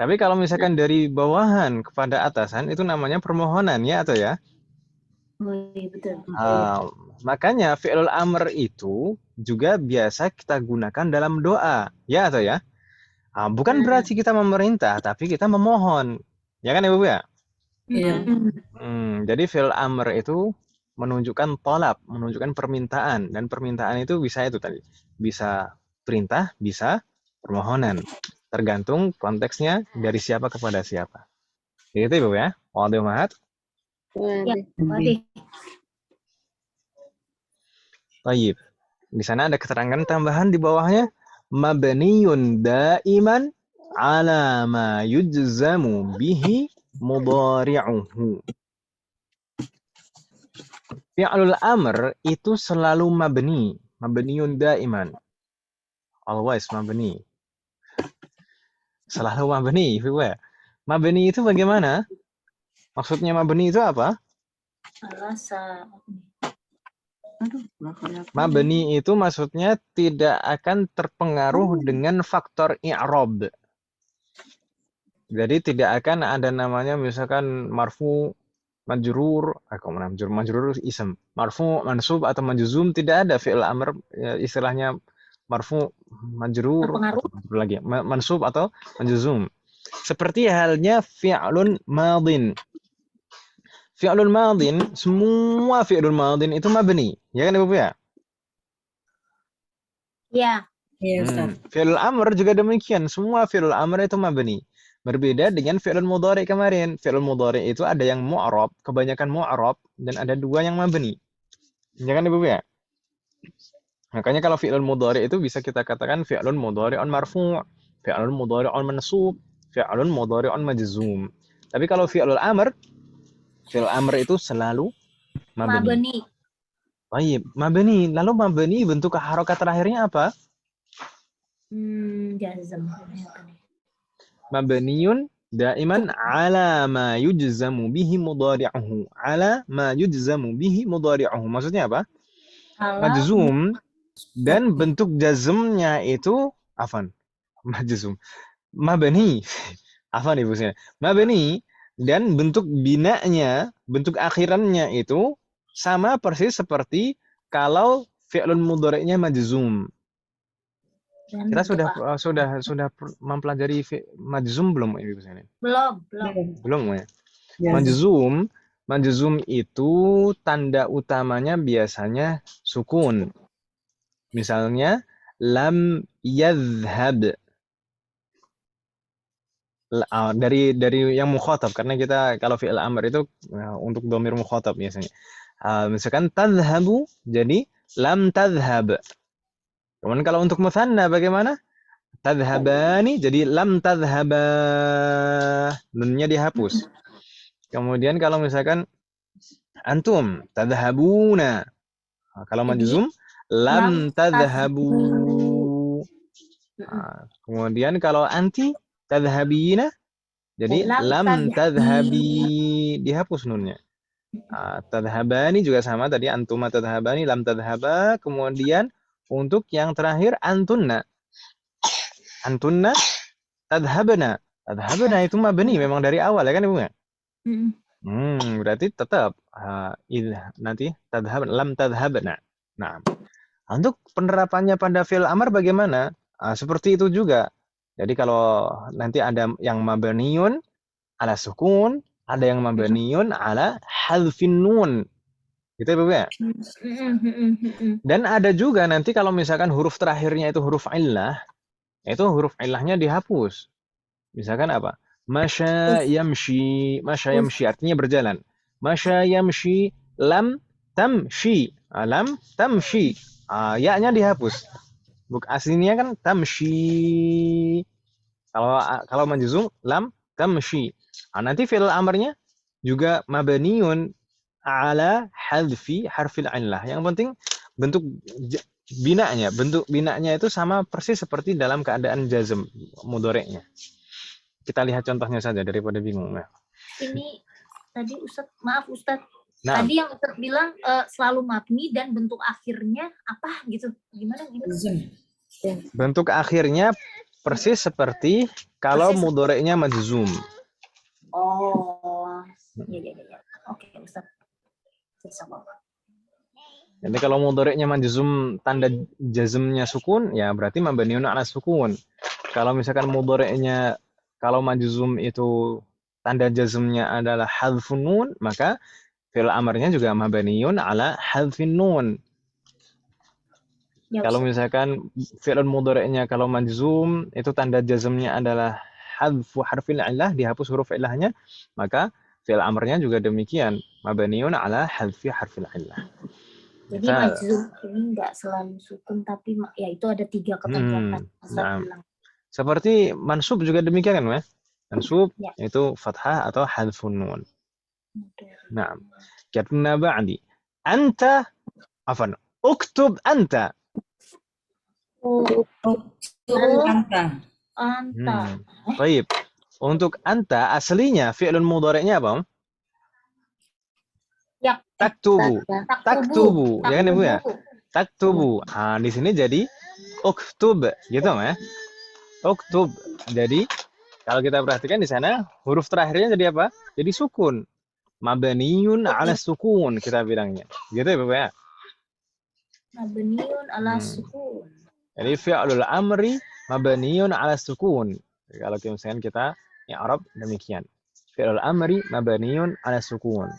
Tapi kalau misalkan dari bawahan kepada atasan, itu namanya permohonan, ya atau ya? Oh, iya, betul. Makanya fi'lul amr itu juga biasa kita gunakan dalam doa, ya atau ya? Bukan berarti kita memerintah, tapi kita memohon. Ya kan Ibu ya? Iya. Jadi fi'l amr itu menunjukkan tolab, menunjukkan permintaan. Dan permintaan itu bisa itu tadi. Bisa perintah, bisa permohonan. Tergantung konteksnya dari siapa kepada siapa. Gitu Ibu ya? Wadih mahat. Ya, Wadih. Baik. Di sana ada keterangan tambahan di bawahnya. Mabniyun daiman ala ma yujzamu bihi mudhari'uhu. Fi'lul amr itu selalu mabni. Mabniyun daiman. Always mabni. Selalu mabni. Mabni itu bagaimana? Maksudnya mabni itu apa? Alasan. Aduh, nggak kelihatan. Mabni itu maksudnya tidak akan terpengaruh dengan faktor i'rab. Jadi tidak akan ada namanya misalkan marfu, majrur, majrur ism. Marfu, mansub atau majzum tidak ada fi'il amr istilahnya marfu, majrur Terpengaruh. atau majrur lagi, mansub atau majzum. Seperti halnya fi'lun madin. Fi'lun madin, semua fi'lun madin itu mabni. Ya kan Ibu ya? Ya. Iya, Ustaz. Fi'lul amr juga demikian. Semua fi'lul amr itu mabni. Berbeda dengan fi'lul mudhari kemarin. Fi'lul mudhari itu ada yang mu'rab, kebanyakan mu'rab, dan ada dua yang mabni. Ya kan Ibu ya? Makanya kalau fi'lul mudhari itu bisa kita katakan fi'lun mudhari'un marfu', fi'lun mudhari'un mansub, fi'lun mudhari'un majzum. Tapi kalau fi'lul amr itu selalu mabni. Mabni. Baik, mabni. Lalu mabni bentuk harokat terakhirnya apa? Jazm. Mabniyun daiman ala ma yujzamu bihi mudhari'uhu. Ala ma yujzamu bihi mudhari'uhu. Maksudnya apa? Majzum dan bentuk jazmnya itu afan. Majzum. Mabni. Afan Ibu saya. Mabni dan bentuk binanya, bentuk akhirannya itu sama persis seperti kalau fi'lun mudhari'nya majzum. Kita sudah mempelajari majzum belum Ibu sekalian? Belum ya. Ya. Majzum itu tanda utamanya biasanya sukun. Misalnya lam yadhhab. Dari yang mukhatab, karena kita kalau fi'il amr itu untuk dhamir mukhatab biasanya. Misalkan tadhhabu jadi lam tadhhab. Kemudian kalau untuk mutsanna bagaimana? Tadhhabani jadi lam tadhhaba. Nunnya dihapus. Kemudian kalau misalkan antum tadhhabuna. Kalau majzum lam tadhhabu. Kemudian kalau anti tadhhabina jadi lam tadhhabi, dihapus nunnya. Tadhhabani juga sama tadi, antuma tadhhabani, lam tadhhaba. Kemudian untuk yang terakhir antunna tadhhabna. Tadhhabna itu mabni memang dari awal ya kan Ibu ya? Berarti tetap nanti tadhhabna, lam tadhhabna. Nah, untuk penerapannya pada fi'il amr bagaimana? Seperti itu juga. Jadi kalau nanti ada yang mabniun ala sukun, ada yang mabniun ala hadfin nun. Gitu ya, Bu ya? Dan ada juga nanti kalau misalkan huruf terakhirnya itu huruf illah, itu huruf illahnya dihapus. Misalkan apa? Masya yamshi artinya berjalan. Masya yamshi lam tamshi. Lam tamshi. Ya-nya dihapus. Aslinya kan tamshi. Kalau majzum lam tamshi. Nanti fi'il amrnya juga mabniun ala hadfi harfil illah. Yang penting bentuk binanya itu sama persis seperti dalam keadaan jazm mudhari'nya. Kita lihat contohnya saja daripada bingung. Ini tadi Ustaz, maaf Ustaz, Nah, Tadi yang Ustaz bilang selalu mabni dan bentuk akhirnya apa gitu. Gimana? Zoom. bentuk akhirnya persis seperti kalau Persis. mudhari'nya majzum. Oh. Iya. Oke, Ustaz. Sama. Jadi kalau mudhari'nya majzum tanda jazmnya sukun, ya berarti mabniun ala sukun. Kalau misalkan mudhari'nya kalau majzum itu tanda jazmnya adalah hadfun nun, maka fi'il amarnya juga mabniun ala hadfin nun. Ya, Kalau Ustaz. misalkan fi'il mudhari'nya kalau majzum itu tanda jazmnya adalah hadfu harfil illah, dihapus huruf illahnya, maka fi'il amarnya juga demikian, mabniun ala hadfi harfil illah. Jadi Misal, majzum ini nggak selalu sukun, tapi ya itu ada 3 ketentuan Ustaz nah, bilang. seperti mansub juga demikian kan, Mas? Mansub Ya. itu fathah atau hadfun nun. Oke. Nah, katna ba'di. Anta, afan, uktub anta. Anta. Anta. Baik. Untuk anta aslinya fi'lun mudhari'nya apa? Ya. Taktubu. Taktubu. Ya kan Ibu ya? Taktubu. Taktubu. Di sini jadi uktub, gitu ya. Uktub. Jadi kalau kita perhatikan di sana huruf terakhirnya jadi apa? Jadi sukun. Mabniun ala sukun kita bilangnya. Gitu ya Bapak ya? Mabniun ala sukun. Jadi fi'lul amri mabniun ala sukun. Kalau misalkan kita i'rab demikian. Fi'lul amri mabniun ala sukun.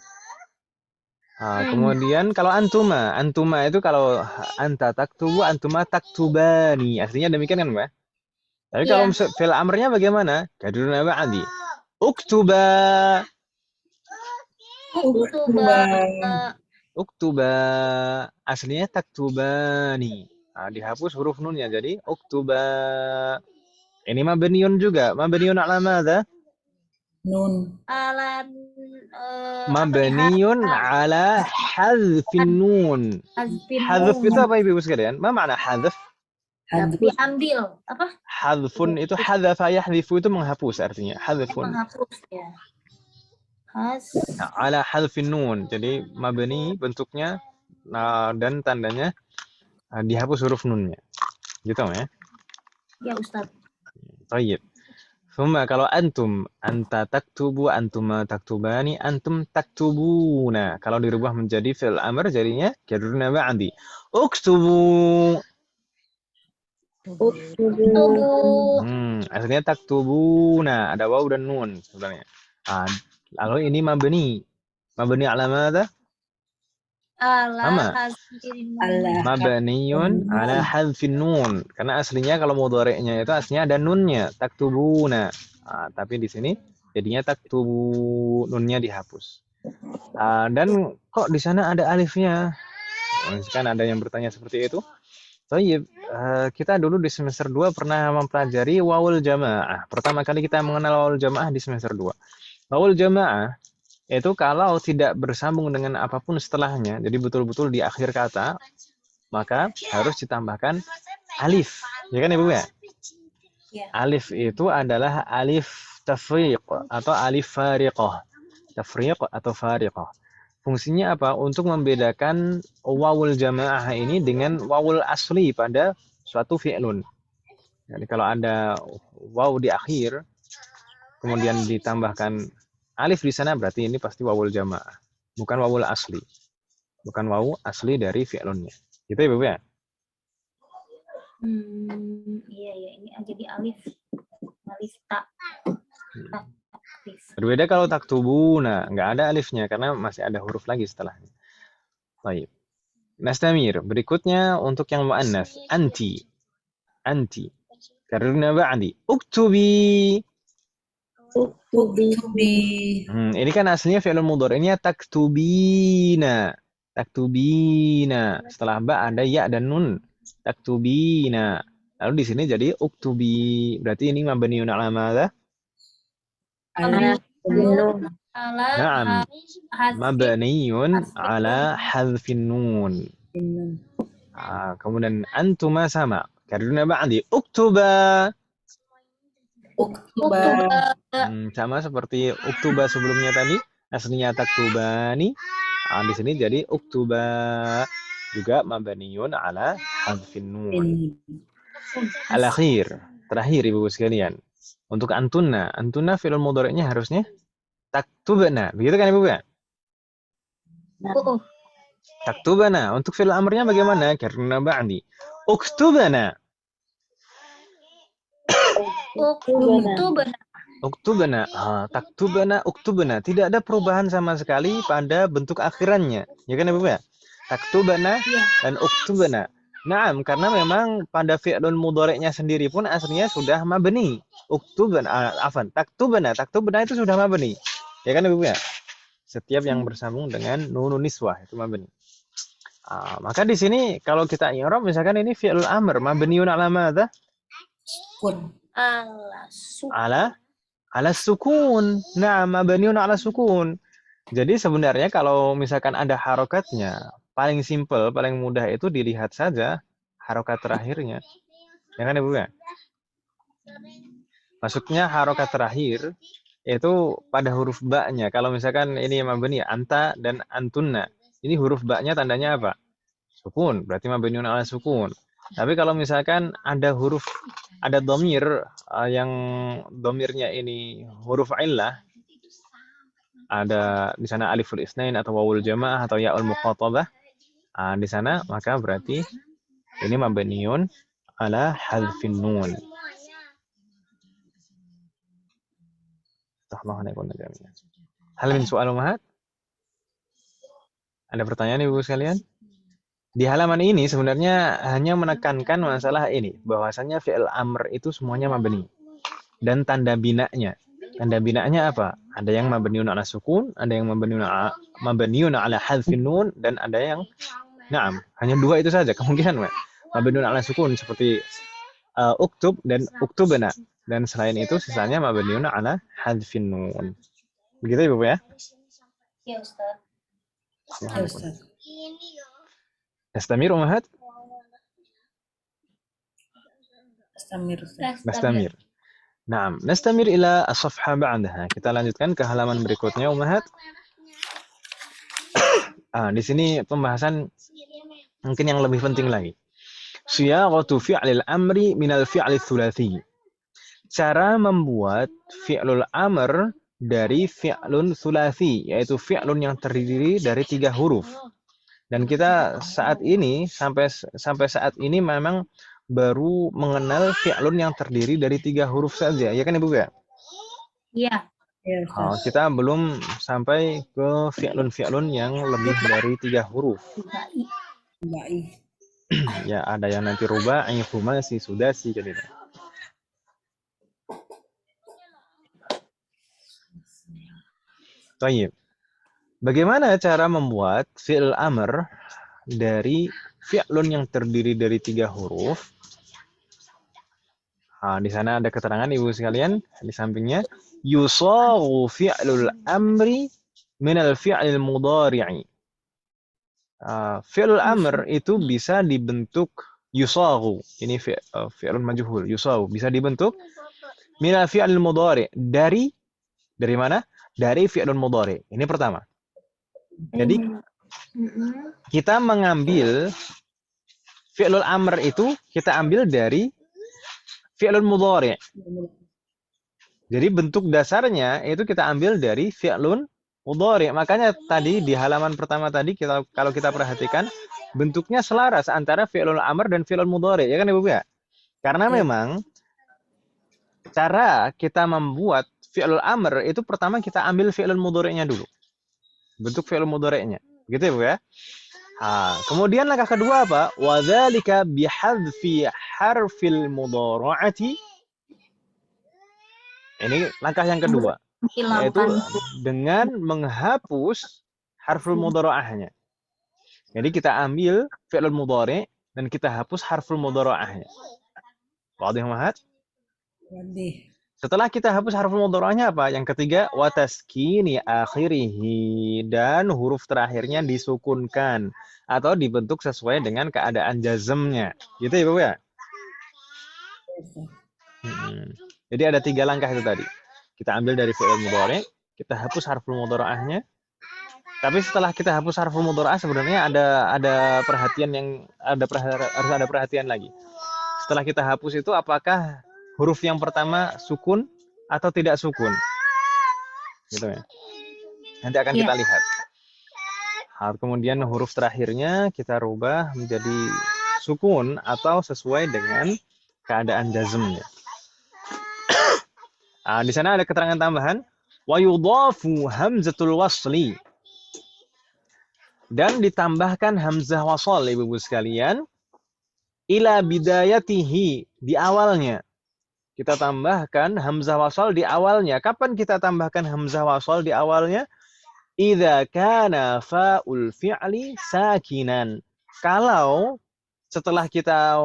Kemudian kalau antuma itu kalau anta taktubu, antuma taktubani. Aslinya demikian kan, Mbak? Tapi kalau fi'il amrnya bagaimana? Kaduruna ba'di. Uktuba. Uktuba. Aslinya taktubani. Dihapus huruf nunnya jadi uktuba. Ini mabniun juga. Mabniun ala madza? Nun. Ala Mabniun ala hadfin nun. Hadf itu apa Ibu sekalian? Ma makna hadf? Diambil apa? Hadfun itu hadzafa yahdhifu itu menghapus artinya. Hadfun. Menghapus ya. Ala hadfin nun. Jadi mabni bentuknya dan tandanya dihapus huruf nunnya. Gitu ya? Ya Ustaz. Baik. Thumma kalau antum, anta taktubu, antuma taktubani, antum taktubuna. Kalau dirubah menjadi fi'il amr jadinya kadurna ba'di. Uktubu. Aslinya taktubuna, ada waw dan nun sebenarnya. Lalu ini mabni. Mabni ala madza? Sama. Mabniun ala hadfin nun. Karena aslinya kalau mudhari'nya itu aslinya ada nunnya, taktubuna. Tapi di sini jadinya taktubu, nunnya dihapus. Dan kok di sana ada alifnya? Kan ada yang bertanya seperti itu. Baik, kita dulu di semester 2 pernah mempelajari wawul jamaah. Pertama kali kita mengenal wawul jamaah di semester 2. Wawul jamaah itu kalau tidak bersambung dengan apapun setelahnya, jadi betul-betul di akhir kata, maka harus ditambahkan alif. Ya kan Ibu ya? Alif itu adalah alif tafriq atau alif fariqah. Tafriq atau fariqah. Fungsinya apa? Untuk membedakan wawul jamaah ini dengan wawul asli pada suatu fi'lun. Jadi kalau ada waw di akhir, kemudian ditambahkan alif di sana, berarti ini pasti wawul jamaah. Bukan wawul asli. Bukan waw asli dari fi'lunnya. Gitu ya, Bapak ya? Iya, ini jadi alif. Alif tak. Berbeda kalau taktubuna, nggak ada alifnya karena masih ada huruf lagi setelahnya. Baik. Nastamir. Berikutnya untuk yang mu'annas, anti. Anti. Karena ba'di. Uktubi. Ini kan aslinya fi'il mudhari'nya taktubina. Taktubina. Setelah ba ada ya dan nun. Taktubina. Lalu di sini jadi uktubi. Berarti ini mabniun ala madza? Na'am. Mabniun ala hadfin nun. Kemudian antuma sama. Karena ba'di uktuba. Uktuba. Sama seperti uktuba sebelumnya tadi, aslinya taktubani, Di sini jadi uktuba juga mabniun ala hadfin nun. Al-akhir, terakhir ibu sekalian. Untuk antunna fi'il mudhari'nya harusnya taktubna. Begitu kan ibu ya? Taktubna. Untuk fi'il amrnya bagaimana? Karena ba'di. Uktubna. Uktubna. Taktubna, uktubna. Tidak ada perubahan sama sekali pada bentuk akhirannya. Ya kan ibu ya? Taktubna dan uktubna. Naam, karena memang pada fi'lun mudhari'nya sendiri pun aslinya sudah mabni. Taktubna itu sudah mabni. Ya kan ibu ya? Setiap yang bersambung dengan nunun niswah itu mabni. Maka di sini kalau kita i'rab misalkan ini fi'lul amr mabniun ala madza? Ala sukun. Nah, mabniun ala sukun. Jadi sebenarnya kalau misalkan ada harokatnya, paling simpel, paling mudah itu dilihat saja harokat terakhirnya. Ya kan ibu ya? Maksudnya harokat terakhir itu pada huruf ba-nya. Kalau misalkan ini mabni anta dan antunna, ini huruf ba-nya tandanya apa? Sukun, berarti mabniun ala sukun. Tapi kalau misalkan ada dhamir yang dhamirnya ini huruf illah, ada di sana aliful isnain atau wawul jamaah atau ya'ul muqatabah, di sana maka berarti ini mabniun ala hadfin nun. Hal min soal umahat? Ada pertanyaan ibu sekalian? Di halaman ini sebenarnya hanya menekankan masalah ini, bahwasanya fi'il amr itu semuanya mabni. Dan tanda binanya. Tanda binanya apa? Ada yang mabniun ala sukun, ada yang mabniun ala hadfin nun, dan ada yang hanya dua itu saja kemungkinan. Mabniun ala sukun seperti uktub dan uktubna. Dan selain itu sisanya mabniun ala hadfin nun. Begitu Ibu ya? Ya Ustaz. Ya, Ustaz. Nastamir umahat? Nastamir. Naam, nastamir ila as-safha ba'daha. Kita lanjutkan ke halaman berikutnya umahat. Di sini pembahasan mungkin yang lebih penting lagi. Siyaghatu fi'lil amri minal fi'li tsulatsy. Cara membuat fi'lul amr dari fi'lun tsulatsy, yaitu fi'lun yang terdiri dari 3 huruf. Dan kita saat ini sampai saat ini memang baru mengenal fi'lun yang terdiri dari 3 huruf saja, ya kan Ibu ya? Iya. Kita belum sampai ke fi'lun yang lebih dari 3 huruf. Ya, ada yang nanti rubai, khumasi, sudasi gitu. Baik. Bagaimana cara membuat fi'il amr dari fi'lun yang terdiri dari 3 huruf? Di sana ada keterangan Ibu sekalian di sampingnya. Yusaghu fi'lul amri minal fi'lil mudhari'i. Fi'lul amr itu bisa dibentuk yusaghu. Ini fi'lun majhul. Yusaghu bisa dibentuk minal fi'lil mudhari'. Dari mana? Dari fi'lun mudhari'. Ini pertama. Jadi kita mengambil fi'lul amr itu kita ambil dari fi'lun mudhari'. Jadi bentuk dasarnya itu kita ambil dari fi'lun mudhari'. Makanya tadi di halaman pertama tadi kalau kita perhatikan bentuknya selaras antara fi'lul amr dan fi'lun mudhari', ya kan Ibu ya? Karena memang cara kita membuat fi'lul amr itu pertama kita ambil fi'lun mudhari'nya dulu. Bentuk fi'il mudhari'nya. Begitu ya, Bu ya? Kemudian langkah kedua apa? Wa dzalika bihadfi harfil mudhara'ati. Ini langkah yang kedua. Yaitu dengan menghapus harful mudhara'ahnya. Jadi kita ambil fi'il mudhari' dan kita hapus harful mudhara'ahnya. Wadih mahat? Wadih. Setelah kita hapus harful mudhara'ahnya apa? Yang ketiga, wa taskini akhirihi, dan huruf terakhirnya disukunkan atau dibentuk sesuai dengan keadaan jazmnya. Gitu ya, Bu ya? Jadi ada 3 langkah itu tadi. Kita ambil dari fi'il mudhari', kita hapus harful mudhara'ahnya, Tapi setelah kita hapus harful mudhari'ah sebenarnya ada perhatian harus ada perhatian lagi. Setelah kita hapus itu apakah huruf yang pertama sukun atau tidak sukun? Gitu ya. Nanti akan kita lihat. Kemudian huruf terakhirnya kita rubah menjadi sukun atau sesuai dengan keadaan jazmnya. Di sana ada keterangan tambahan wa yudhafu hamzatul wasli. Dan ditambahkan hamzah wasal Ibu-ibu sekalian ila bidayatihi, di awalnya. Kita tambahkan hamzah wasal di awalnya. Kapan kita tambahkan hamzah wasal di awalnya? Idza kana fa'ul fi'li sakinan. Kalau setelah kita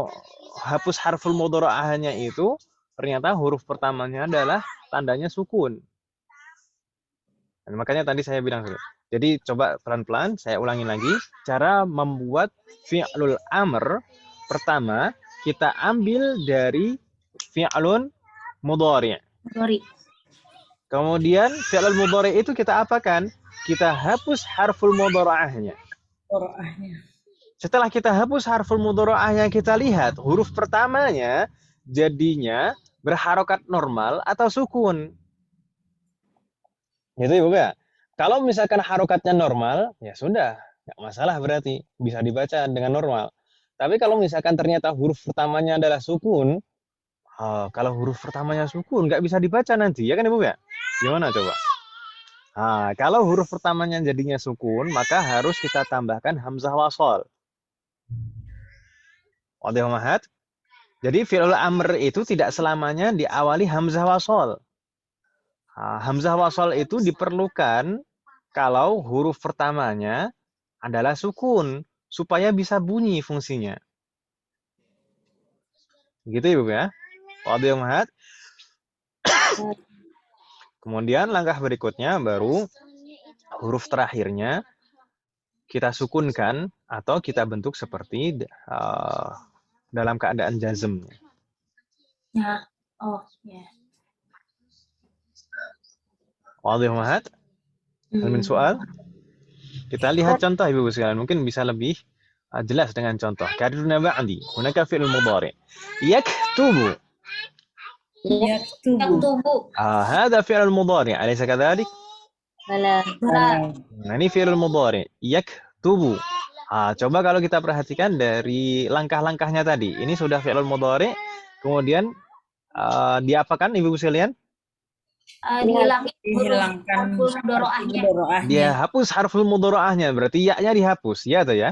hapus harful mudhari'ahnya itu ternyata huruf pertamanya adalah tandanya sukun. Dan makanya tadi saya bilang dulu. Jadi coba pelan-pelan saya ulangi lagi cara membuat fi'lul amr. Pertama, kita ambil dari fi'lun mudhari'. Kemudian fi'lul mudhari' itu kita apakan? Kita hapus harful mudhari'ahnya. Setelah kita hapus harful mudhari'ahnya, kita lihat huruf pertamanya jadinya berharokat normal atau sukun. Gitu Ibu ya. Kalau misalkan harokatnya normal, ya sudah, nggak masalah berarti bisa dibaca dengan normal. Tapi kalau misalkan ternyata huruf pertamanya adalah sukun, kalau huruf pertamanya sukun nggak bisa dibaca nanti, ya kan Ibu ya? Gimana coba? Kalau huruf pertamanya jadinya sukun, maka harus kita tambahkan hamzah wasal. Wadih mahat. Jadi fi'lul amr itu tidak selamanya diawali hamzah wasal. Hamzah wasal itu diperlukan kalau huruf pertamanya adalah sukun supaya bisa bunyi fungsinya. Gitu Ibu ya. Wadih mahat. Kemudian langkah berikutnya baru huruf terakhirnya kita sukunkan atau kita bentuk seperti dalam keadaan jazm. Ya. Wadih mahat. Min soal? Kita lihat contoh Ibu sekalian, mungkin bisa lebih jelas dengan contoh. Karena ba'di, hunaka fi'il mudhari'. Yaktubu. Hada fi'il mudhari', alaysa kadhalik? Bala. Nah, ini fi'il mudhari'. Yaktubu. Coba kalau kita perhatikan dari langkah-langkahnya tadi. Ini sudah fi'il mudhari', kemudian diapakan Ibu sekalian? Dihilangkan harful mudhari'ahnya. Dia hapus harful mudhari'ahnya, berarti ya-nya dihapus, ya atau ya?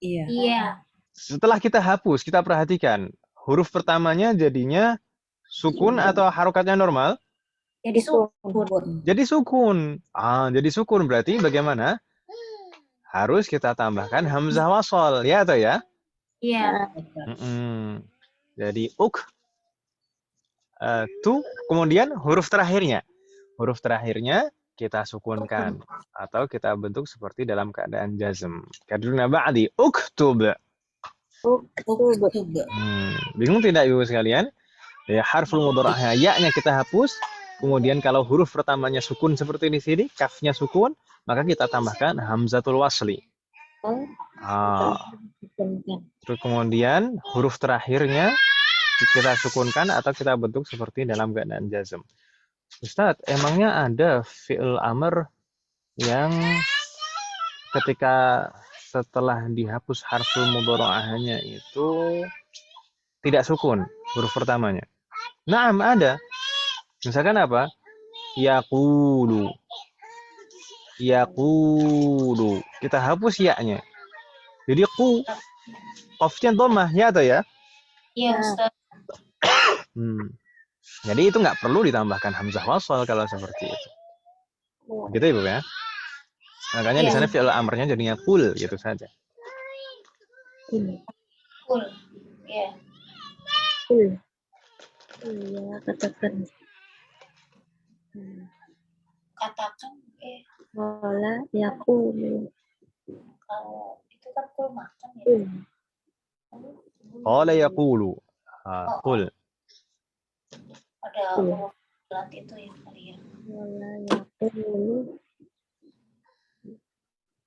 Iya. Setelah kita hapus, kita perhatikan huruf pertamanya jadinya sukun atau harokatnya normal? Jadi sukun. Jadi sukun. Jadi sukun berarti bagaimana? Harus kita tambahkan hamzah wasal, ya atau ya? Iya. Jadi tu, kemudian huruf terakhirnya. Huruf terakhirnya kita sukunkan atau kita bentuk seperti dalam keadaan jazm. Kadruna ba'di uktub. Bingung tidak Ibu sekalian? Ya, harful mudhari'ah ya-nya kita hapus. Kemudian kalau huruf pertamanya sukun seperti di sini, kafnya sukun, maka kita tambahkan hamzatul wasli. Terus kemudian huruf terakhirnya kita sukunkan atau kita bentuk seperti dalam keadaan jazm. Ustadz, emangnya ada fi'il amr yang ketika setelah dihapus harful mudhari'ahnya itu tidak sukun huruf pertamanya? Naam, ada. Misalkan apa? Yaqulu. Yaqulu. Kita hapus ya-nya. Jadi qafnya dhammah, ya atau ya? Iya, Ustaz. Jadi itu nggak perlu ditambahkan hamzah wasal kalau seperti itu. Gitu Ibu ya. Makanya di sana fi'il amrnya jadinya qul gitu saja. Qul. Iya. Qul. Iya, katakan. Katakan Qala yaqulu. kalau itu kan qul makan ya. Qala yaqulu. Qul. Ada huruf lat itu ya kali ya. Qala yaqulu.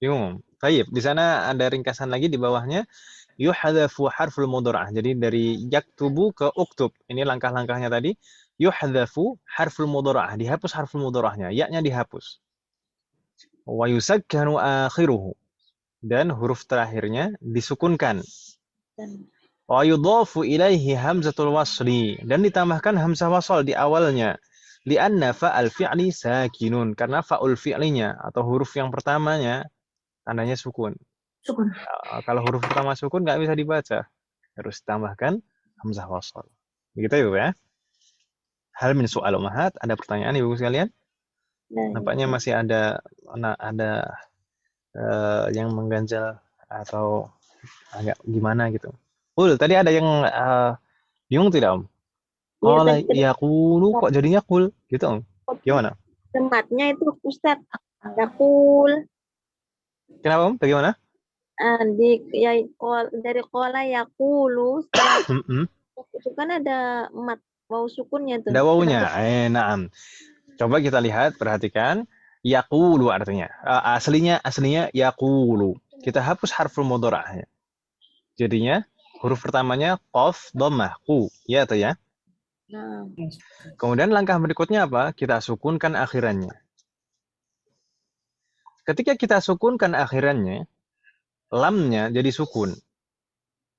Bingung. Baik, di sana ada ringkasan lagi di bawahnya. Yuhadzafu harful mudhara'ah. Jadi dari yaktubu ke uktub. Ini langkah-langkahnya tadi. Yuhadzafu harful mudhara'ah. Dihapus harful mudhara'ahnya. Ya-nya dihapus. Wa yusakkanu akhiruhu. Dan huruf terakhirnya disukunkan. Dan Wa yudhafu ilaihi hamzatul wasli. Dan ditambahkan hamzah wasal di awalnya. Lianna fa'al fi'li sakinun. Karena fa'ul fi'linya atau huruf yang pertamanya tandanya sukun. Sukun. Kalau huruf pertama sukun nggak bisa dibaca. Harus tambahkan hamzah wasal. Begitu ya. Hal min soal umahat. Ada pertanyaan ibu sekalian? Nampaknya masih ada yang mengganjal atau agak gimana gitu. Tadi ada yang bingung tidak Om? Iya, Yaqulu kok jadinya kul gitu Om? Gimana? tempatnya itu Ustadz yakul Kenapa Om? Bagaimana? dari kola yakulu setelah Mm-mm. itu kan ada mat waw sukunnya tuh. Ada wawunya. Naam. Coba kita lihat, perhatikan. Yaqulu artinya. Aslinya yaqulu. Kita hapus harful mudhara'ahnya. Jadinya huruf pertamanya qaf dhammah ku. Ya atau ya? Nah, Kemudian langkah berikutnya apa? Kita sukunkan akhirannya. Ketika kita sukunkan akhirannya, lamnya jadi sukun.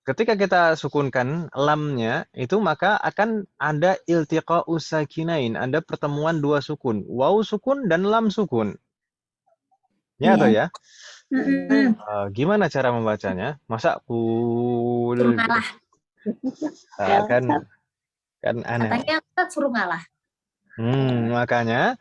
Ketika kita sukunkan lamnya, itu maka akan ada iltiqa'u sakinain, ada pertemuan dua sukun, waw sukun dan lam sukun. Ya atau ya? Gimana cara membacanya? Masa kul Suruh gitu? ngalah. Kan aneh. Katanya Ustaz suruh ngalah. Makanya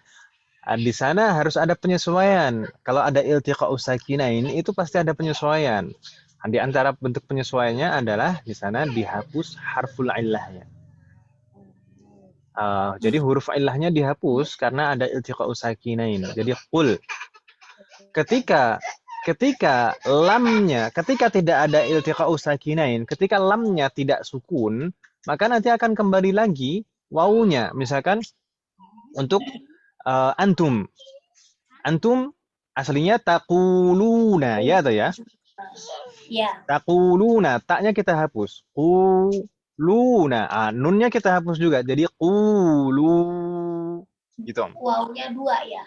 di sana harus ada penyesuaian. Kalau ada iltiqa'u sakinain itu pasti ada penyesuaian. Di antara bentuk penyesuaiannya adalah di sana dihapus harful illahnya. Jadi huruf illahnya dihapus karena ada iltiqa'u sakinain. Jadi qul. Ketika tidak ada iltiqa'u sakinain, ketika lamnya tidak sukun, maka nanti akan kembali lagi wawunya. Misalkan untuk antum. Antum aslinya taquluna, ya atau ya? Ya. Taquluna, taknya kita hapus. Quluna. Nunnya kita hapus juga. Jadi qulu. Gitu. Wawunya 2 ya.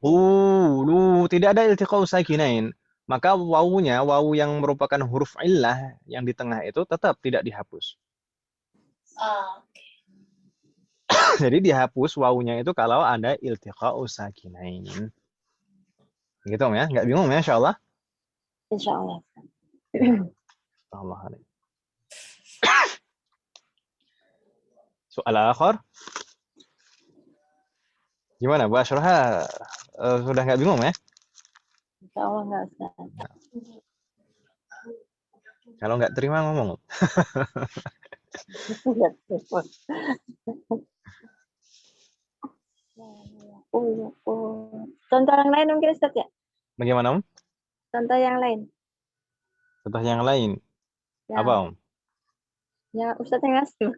Qulu. Tidak ada iltiqa'u sakinain. Maka wawu yang merupakan huruf illah yang di tengah itu tetap tidak dihapus. Jadi dihapus wawunya itu kalau ada iltiqa'u sakinain. Gitu ya, nggak bingung ya insyaallah? insyaallah. Allah. Soal akhir. Gimana Bu Asyrah? Sudah nggak bingung ya? Insyaallah enggak Ustaz. Kalau nggak terima ngomong. Contoh yang lain mungkin Ustaz ya? Bagaimana Om? Contoh yang lain. Contoh yang lain. Ya. Apa Om? Ya Ustaz yang ngasih.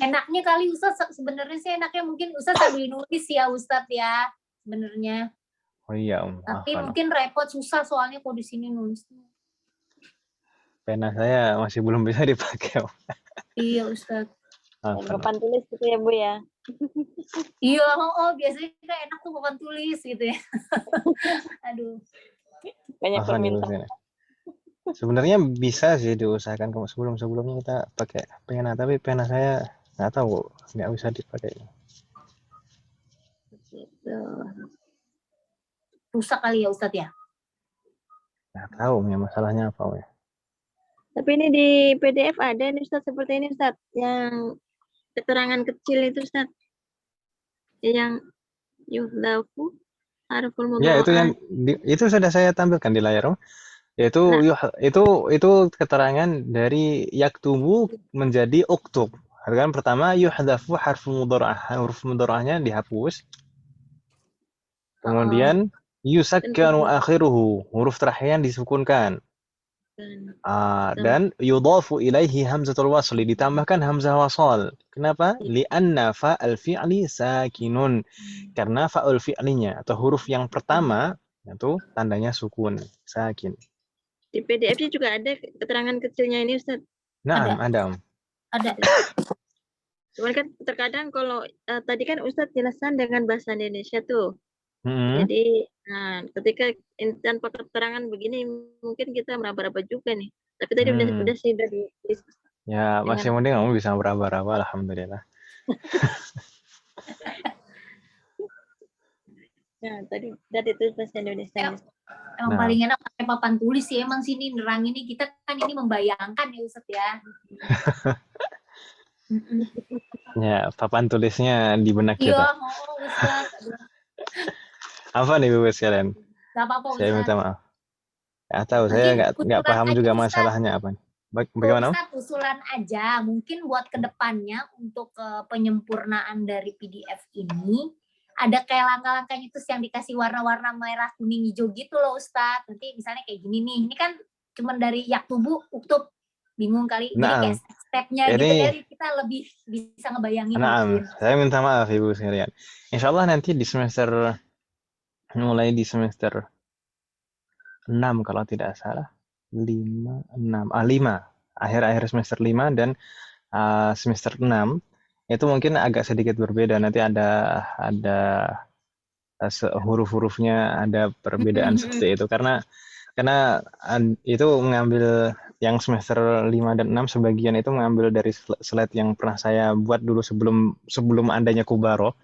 Enaknya kali Ustaz, sebenarnya sih enaknya mungkin Ustaz sambil nulis ya Ustaz ya sebenarnya. Oh iya Om. Tapi mungkin repot susah soalnya kalau di sini nulisnya. Pena saya masih belum bisa dipakai Om. Iya Ustaz. Papan tulis gitu ya Bu ya. Iya, biasanya kan enak tuh papan tulis gitu ya. Aduh. Banyak permintaan. Sebenarnya bisa sih diusahakan sebelumnya kita pakai pena, tapi pena saya nggak tahu, nggak bisa dipakai. Gitu. Rusak kali ya Ustadz ya? Nggak tahu ya masalahnya apa ya. Tapi ini di PDF ada nih Ustadz seperti ini Ustadz, yang keterangan kecil itu Ustadz, yang yuhdafu harful mudha'af. Ya itu sudah saya tampilkan di layar Om. Itu keterangan dari yaktubu menjadi uktub. Kan pertama yuhdafu harful mudhara'ah, huruf mudhara'ahnya dihapus. Kemudian yusakkanu akhiruhu, huruf terakhirnya disukunkan. Dan yudhafu ilaihi hamzatul wasli, ditambahkan hamzah wasal. Kenapa? Li'anna fa'al fi'li sakinun. Karena fa'ul fi'linya atau huruf yang pertama itu tandanya sukun, sakin. Di PDF-nya juga ada keterangan kecilnya ini Ustaz. Naam, ada. Ada. Cuman kan terkadang kalau tadi kan Ustaz jelasan dengan bahasa Indonesia tuh. Hmm. Jadi ketika tanpa keterangan begini mungkin kita meraba-raba juga nih. Tapi tadi udah sih dari Ya, masih mending kamu bisa meraba-raba, alhamdulillah. Nah, tadi itu bahasa Indonesia. Emang paling enak pakai papan tulis sih, emang sini nerang ini kita kan ini membayangkan ya Ustaz ya. Ya, papan tulisnya di benak Iya, kita. Ustaz. Apa nih Bu sekalian? Gak apa-apa Ustaz. Saya minta maaf. Nggak tahu, saya nggak paham juga Ustaz. masalahnya apa. Bagaimana? Ustaz, usulan aja, mungkin buat kedepannya untuk penyempurnaan dari PDF ini ada kayak langkah-langkahnya terus yang dikasih warna-warna merah, kuning, hijau gitu loh Ustaz. Nanti misalnya kayak gini nih, ini kan cuma dari yaktubu, uktub, bingung kali. Jadi kayak step-nya gitu, jadi kita lebih bisa ngebayangin. Saya minta maaf Ibu sekalian. Insya Allah nanti di mulai di semester 6 kalau tidak salah. 5. Akhir-akhir semester 5 dan semester 6 itu mungkin agak sedikit berbeda. Nanti ada huruf-hurufnya ada perbedaan seperti itu karena itu mengambil yang semester 5 dan 6 sebagian itu mengambil dari slide yang pernah saya buat dulu sebelum adanya Kubaro.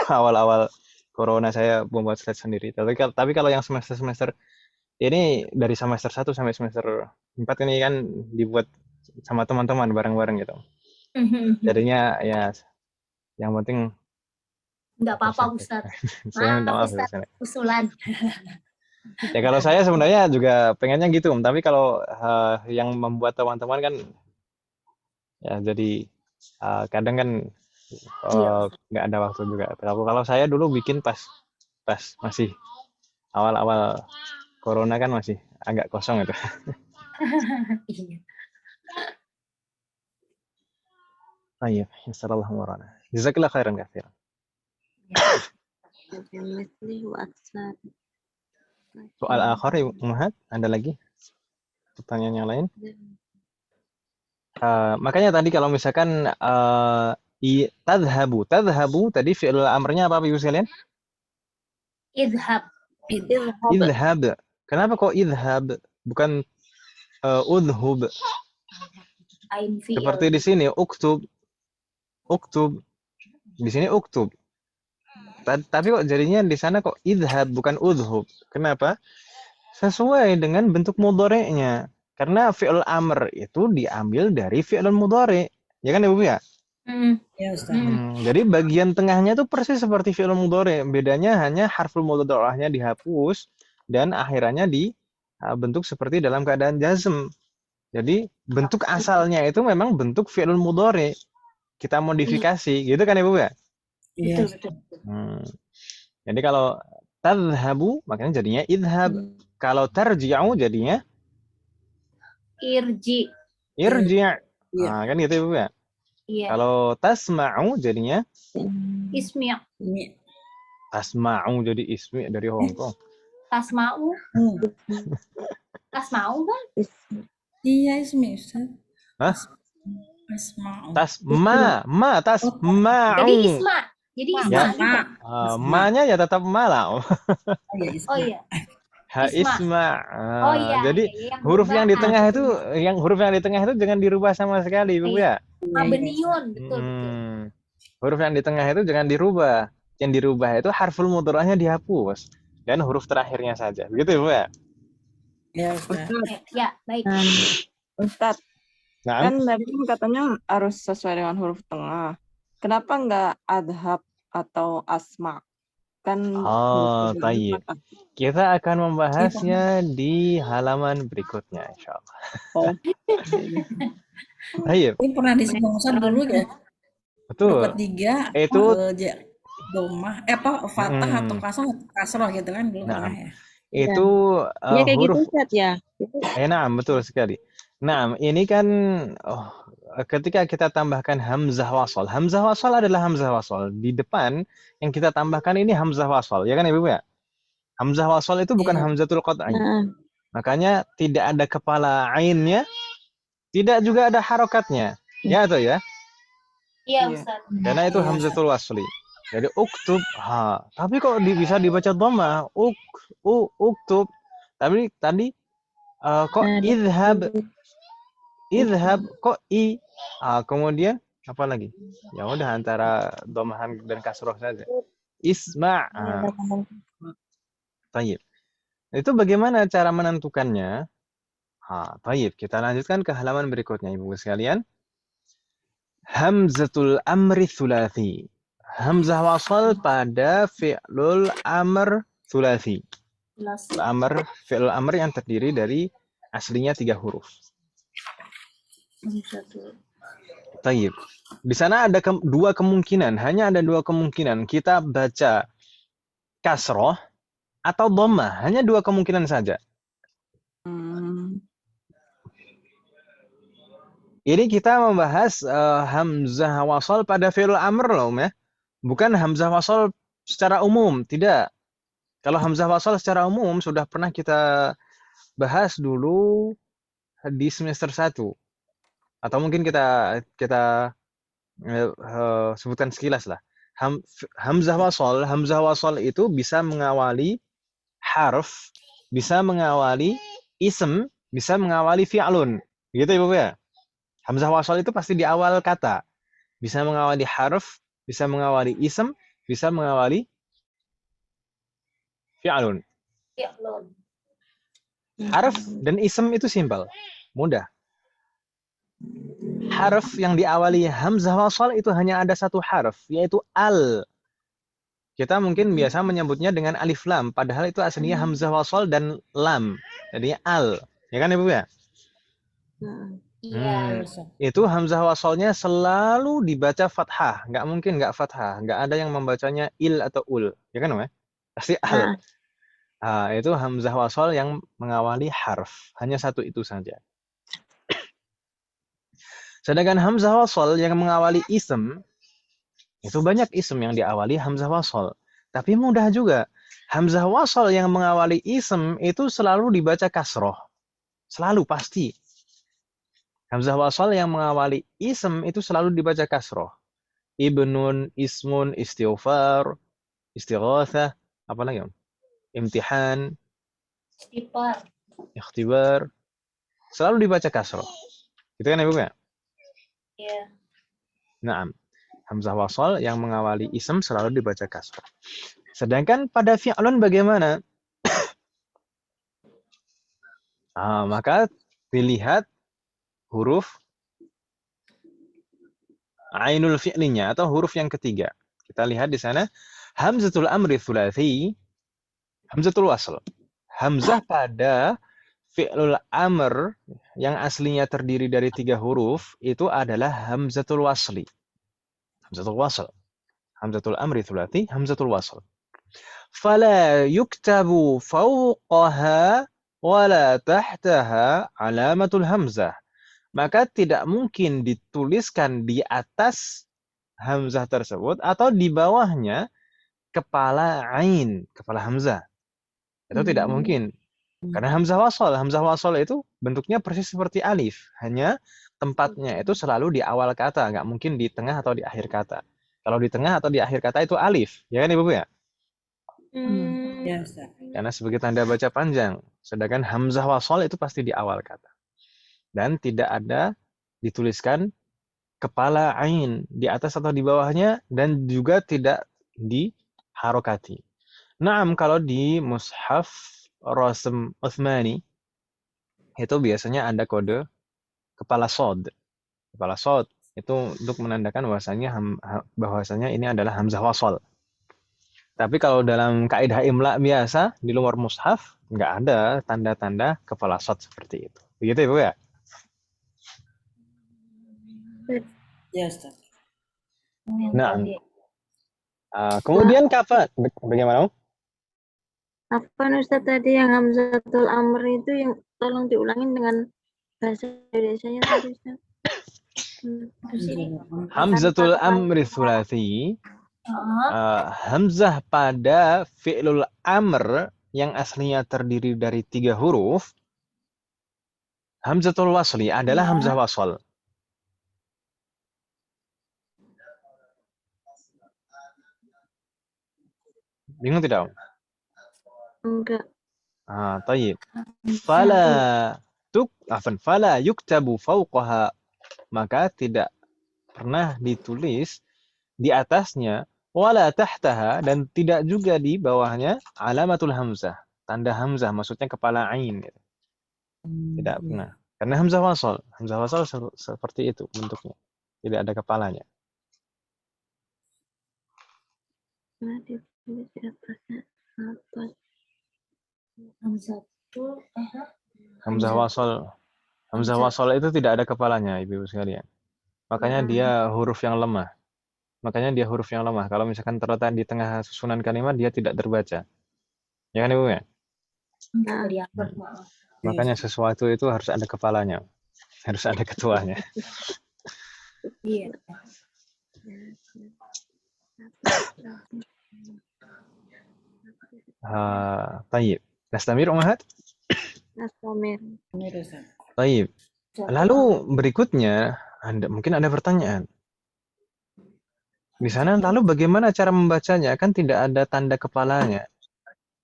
Awal-awal corona saya membuat slide sendiri. Tapi kalau yang semester ini dari semester 1 sampai semester 4 ini kan dibuat sama teman-teman bareng-bareng gitu. Jadinya ya yang penting nggak apa-apa Ustaz. Saya minta maaf Ustaz, usulan. Ya kalau saya sebenarnya juga pengennya gitu, tapi kalau yang membuat teman-teman kan ya jadi kadang kan nggak ada waktu juga. Kalau saya dulu bikin pas masih awal-awal corona kan masih agak kosong itu. Baik, insyaallah warana. Jazakallahu khairan katsiran. Soal akhir Ibu Muhammad, ada lagi pertanyaan yang lain? Makanya tadi kalau misalkan tadhabu tadi fi'il amrnya apa Ibu sekalian? Idhab. Kenapa kok idhab bukan udhub? Seperti di sini uktub. Di sini uktub. Tapi kok jadinya di sana kok idhab bukan udhub. Kenapa? Sesuai dengan bentuk mudhari'nya. Karena fi'il amr itu diambil dari fi'il mudhari'. Ya kan Ibu ya? Ya Ustaz. Jadi bagian tengahnya itu persis seperti fi'il mudhari'. Bedanya hanya harful mudhari'ahnya dihapus dan akhirannya dibentuk seperti dalam keadaan jazm. Jadi bentuk asalnya itu memang bentuk fi'il mudhari'. Kita modifikasi, gitu kan Ibu ya? Iya. Jadi kalau tadhabu makanya jadinya idhab. Kalau tarji'u jadinya irji. Nah, kan gitu Ibu ya? Iya. Kalau tasma'u jadinya ismi'. Tasma'u jadi ismi dari Hong Kong. Tasma'u. Tasma'u kan? Iya ismi Ustaz. Hah? Tasma'u. Tasma'u. Jadi isma. Ya. Ma-nya ya tetap malah. Oh iya. Isma. Iya. Jadi huruf yang di tengah itu jangan dirubah sama sekali, Ibu ya. Mabniun, betul. Huruf yang di tengah itu jangan dirubah. Yang dirubah itu harful mudhara'nya dihapus dan huruf terakhirnya saja. Begitu, Ibu ya? Ya Ustaz. Ya, baik. Ustaz, kan tadi katanya harus sesuai dengan huruf tengah. Kenapa nggak adhab atau asma? Kan baik. Kita akan membahasnya di halaman berikutnya, insyaallah. Baik. Ini pernah disinggung Ustaz dulu ya. Betul. Ketiga itu domah fathah atau kasrah gitu kan dulu pernah ya. Ya. itu Ya kayak gitu huruf. Ustaz ya. Itu Nah, betul sekali. Nah, ini kan oh, ketika kita tambahkan hamzah wasal adalah hamzah wasal. Di depan yang kita tambahkan ini hamzah wasal, ya kan Ibu ya? Hamzah wasal itu bukan Iya. hamzatul qat'i. nah, Makanya tidak ada kepala ainnya, tidak juga ada harokatnya. Ya atau ya? Iya, Iya. Ustaz. Karena itu Iya, Ustaz. hamzatul wasli. Jadi uktub, ha. Tapi kok bisa dibaca dhamma? Uktub. Tapi tadi kok nah, idhab kok kemudian apa lagi? Ya udah antara dhammahan dan kasroh saja. Isma'. Tayyib. Itu bagaimana cara menentukannya? Tayyib. Kita lanjutkan ke halaman berikutnya Ibu sekalian. Hamzatul amri thulathi. Hamzah wasal pada fi'lul amr thulathi. Fi'lul amr yang terdiri dari aslinya 3 huruf. Tayyib. Di sana ada dua kemungkinan, hanya ada 2 kemungkinan. Kita baca kasroh atau dhammah, hanya 2 kemungkinan saja. Ini kita membahas hamzah wasal pada fi'il amr loh, ya. Bukan hamzah wasal secara umum, tidak. Kalau hamzah wasal secara umum sudah pernah kita bahas dulu di semester 1. Atau mungkin kita sebutkan sekilas lah. Hamzah wasal itu bisa mengawali harf, bisa mengawali ism, bisa mengawali fi'lun. Begitu Ibu ya? Hamzah wasal itu pasti di awal kata. Bisa mengawali harf, bisa mengawali ism, bisa mengawali fi'lun. Harf dan ism itu simpel, mudah. Harf yang diawali hamzah wasal itu hanya ada 1 harf, yaitu al. Kita mungkin biasa menyebutnya dengan alif lam, padahal itu aslinya hamzah wasal dan lam. Jadinya al. Ya kan Ibu ya? Iya. Itu hamzah wasalnya selalu dibaca fathah, nggak mungkin nggak fathah, nggak ada yang membacanya il atau ul, ya kan Om? Pasti al. Itu hamzah wasal yang mengawali harf, hanya 1 itu saja. Sedangkan hamzah wasal yang mengawali ism, itu banyak ism yang diawali hamzah wasal. Tapi mudah juga. Hamzah wasal yang mengawali ism itu selalu dibaca kasroh. Selalu, pasti. Hamzah wasal yang mengawali ism itu selalu dibaca kasroh. Ibnun, ismun, istighfar, istighatsah, apa lagi Om? Imtihan, ikhtibar. Selalu dibaca kasroh. Gitu kan Ibu ya? Iya. Naam. Hamzah wasal yang mengawali ism selalu dibaca kasroh. Sedangkan pada fi'lun bagaimana? Maka dilihat huruf ainul fi'linya atau huruf yang ketiga. Kita lihat di sana hamzatul amri thulathi, hamzatul wasl. Hamzah pada fi'lul amr yang aslinya terdiri dari 3 huruf itu adalah hamzatul wasli. Hamzatul wasl. Hamzatul amri thulathi, hamzatul wasl. Fala yuktabu fawqaha wala tahtaha alamatul hamzah. Maka tidak mungkin dituliskan di atas hamzah tersebut atau di bawahnya kepala ain, kepala hamzah. Itu tidak mungkin. Karena hamzah wasal itu bentuknya persis seperti alif, hanya tempatnya itu selalu di awal kata, nggak mungkin di tengah atau di akhir kata. Kalau di tengah atau di akhir kata itu alif, ya kan Ibu ya? Ya, Ustaz. Karena sebagai tanda baca panjang. Sedangkan hamzah wasal itu pasti di awal kata. Dan tidak ada dituliskan kepala ain di atas atau di bawahnya dan juga tidak diharokati. Naam, kalau di mushaf Rasm Utsmani itu biasanya ada kode kepala sod. Kepala sod itu untuk menandakan bahwasanya ini adalah hamzah wasal. Tapi kalau dalam kaidah imla biasa di luar mushaf nggak ada tanda-tanda kepala sod seperti itu. Begitu Ibu ya? Ya, Ustaz. Nah, kemudian kapan? Bagaimana? Apa Ustaz tadi yang Hamzatul Amr itu yang tolong diulangin dengan bahasa Indonesianya tadi Ustaz. Hamzatul amri tsulasi. Hamzah pada fi'lul amr yang aslinya terdiri dari 3 huruf. Hamzatul wasli adalah hamzah wasal. Bingung tidak? Enggak. Tayyib. Fala yuktabu fawqaha, maka tidak pernah ditulis di atasnya, wala tahtaha, dan tidak juga di bawahnya alamatul hamzah, tanda hamzah, maksudnya kepala ain. Tidak pernah. Karena hamzah wasal seperti itu bentuknya, tidak ada kepalanya. Hamzah wasal itu tidak ada kepalanya, ibu sekalian. Makanya dia huruf yang lemah. Kalau misalkan terletak di tengah susunan kalimat, dia tidak terbaca. Ya kan ibu ya? Makanya sesuatu itu harus ada kepalanya, harus ada ketuanya. Iya. Tayyib. Nastamir Ummahat? Nastamir. Tayyib. Lalu berikutnya, mungkin ada pertanyaan. Di sana lalu bagaimana cara membacanya? Kan tidak ada tanda kepalanya.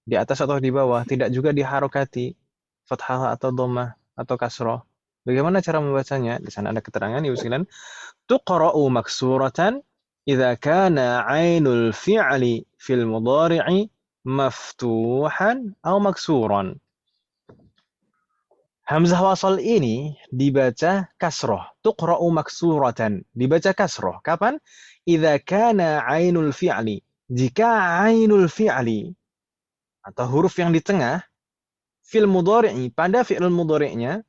Di atas atau di bawah, tidak juga diharokati fathah atau dhammah atau kasroh. Bagaimana cara membacanya? Di sana ada keterangan ibu sekalian. Tuqra'u maksuratan idza kana 'ainul fi'li fil mudhari'i maftuhan atau maksuran. Hamzah wasal ini dibaca kasroh. Tuqra'u maksuratan, dibaca kasroh. Kapan? Idza kana 'ainul fi'li. Jika 'ainul fi'li atau huruf yang di tengah fil mudhari'i, pada fi'il mudhari'nya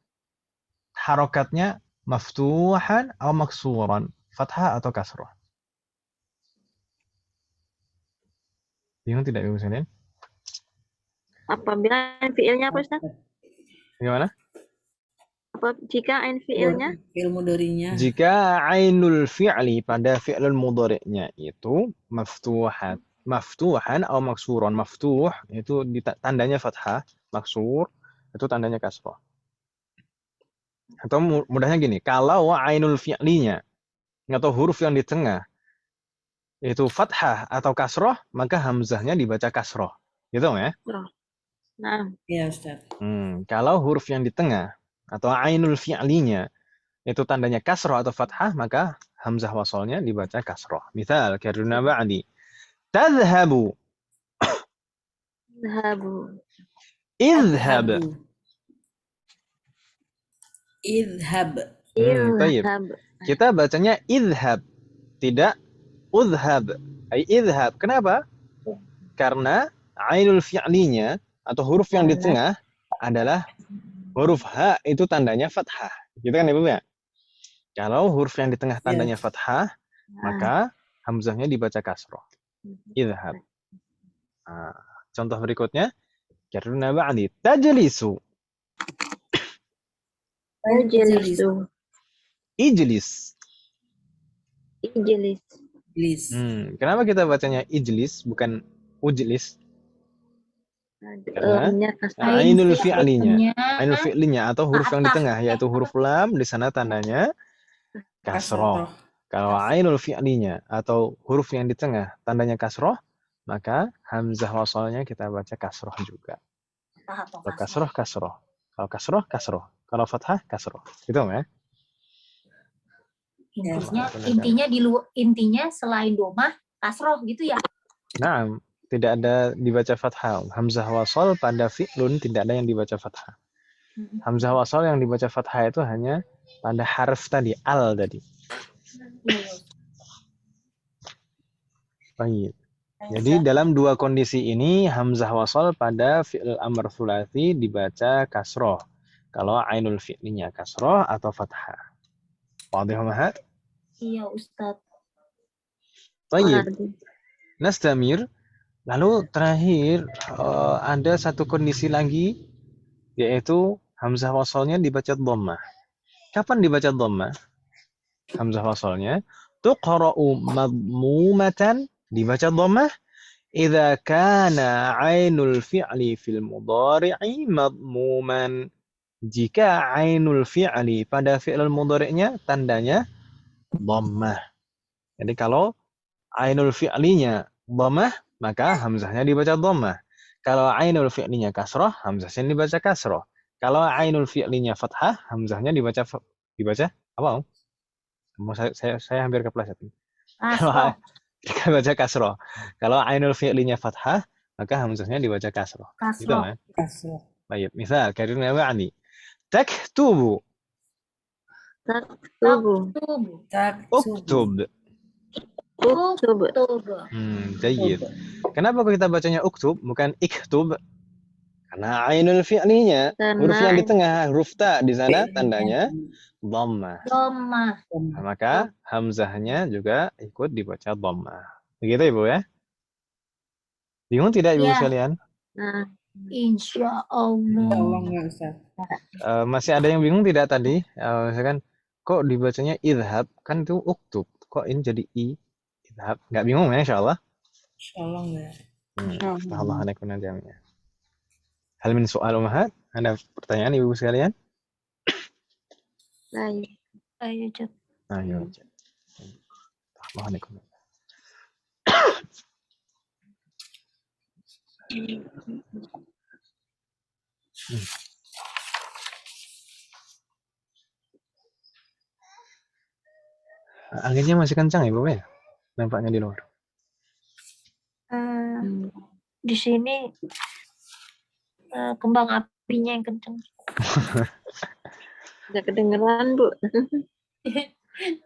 harokatnya maftuhan atau maksuran, fathah atau kasroh. Bingung tidak ibu sekalian? Apabila fi'ilnya apa Ustaz? Bagaimana? Jika ain fi'ilnya? Fi'il mudhari'nya. Jika ainul fi'li pada fi'il mudhari'nya itu maftuhan atau maksuran. Maftuh itu tandanya fathah, maksur itu tandanya kasroh. Atau mudahnya gini, kalau ainul fi'linya atau huruf yang di tengah itu fathah atau kasroh, maka hamzahnya dibaca kasroh. Gitu ya? Nah. Iya, Ustaz. Kalau huruf yang di tengah atau ainul fi'linya itu tandanya kasroh atau fathah, maka hamzah wasalnya dibaca kasroh. Misal, karuna ba'di. Tadhabu. Idhab. Tayyib. Kita bacanya idhab, tidak udhab. Idhab. Kenapa? Karena ainul fi'linya atau huruf yang di tengah adalah huruf ha, itu tandanya fathah. Gitu kan ibu ya? Kalau huruf yang di tengah tandanya fathah, maka hamzahnya dibaca kasroh. Idhab. Contoh berikutnya, karena ba'di tajlisu. Ijlis. Kenapa kita bacanya ijlis bukan ujlis? Karena ainul fi'linya atau huruf yang di tengah yaitu huruf lam, di sana tandanya kasroh. Kalau ainul fi'linya atau huruf yang di tengah tandanya kasroh, maka hamzah wasalnya kita baca kasroh juga. Kalau kasroh, kasroh. Kalau kasroh, kasroh. Kalau fathah, kasroh. Gitu ya? Intinya selain domah, kasroh gitu ya? Nah, tidak ada dibaca fathah. Hamzah wasal pada fi'lun tidak ada yang dibaca fathah. Hamzah wasal yang dibaca fathah itu hanya pada harf tadi, al tadi. Baik. Jadi dalam dua kondisi ini hamzah wasal pada fi'il amr tsulasi dibaca kasroh. Kalau ainul fi'linya kasroh atau fathah. Wadih Ummahat? Iya Ustaz. Baik. Nastamir. Lalu terakhir ada satu kondisi lagi, yaitu hamzah wasalnya dibaca dhammah. Kapan dibaca dhammah? Hamzah wasalnya tuqra'u madmumatan, dibaca dhammah idza kana ainul fi'li fil mudhari'i madmuman. Jika ainul fi'li pada fi'il mudhari'nya tandanya dhammah. Jadi kalau ainul fi'linya dhammah, maka hamzahnya dibaca dhammah. Kalau ainul fi'linya kasrah, hamzahnya dibaca kasrah. Kalau ainul fi'linya fathah, hamzahnya dibaca apa? Saya hampir kepleset. Kalau Kasroh. dibaca kasrah. Kalau ainul fi'linya fathah, maka hamzahnya dibaca kasrah. Gitu Kasroh. kan? Kasroh. Baik, misal karirnya wa'ni. Taktubu. Taktubu. Uktub. Uktub. Jayyid. Kenapa kita bacanya uktub bukan iktub? Karena ainul fi'linya, huruf yang di tengah, huruf ta di sana tandanya dhammah. Dhammah. Maka hamzahnya juga ikut dibaca dhammah. Begitu Ibu ya? Bingung tidak Ibu Ya. sekalian? Nah, Insya Allah. Tolong ya Ustaz. Masih ada yang bingung tidak tadi? Misalkan kok dibacanya idhab, kan itu uktub. Kok ini jadi i? Idhab. Nggak bingung ya insyaallah? Tolong ya. Allah alaikum jami'an. Hal min soal umahat? Ada pertanyaan Ibu sekalian? Ayo, Cep. Ayo. Allah alaikum. Anginnya masih kencang ya, Bu ya? Nampaknya di luar. Di sini kembang apinya yang kenceng. udah kedengeran, Bu.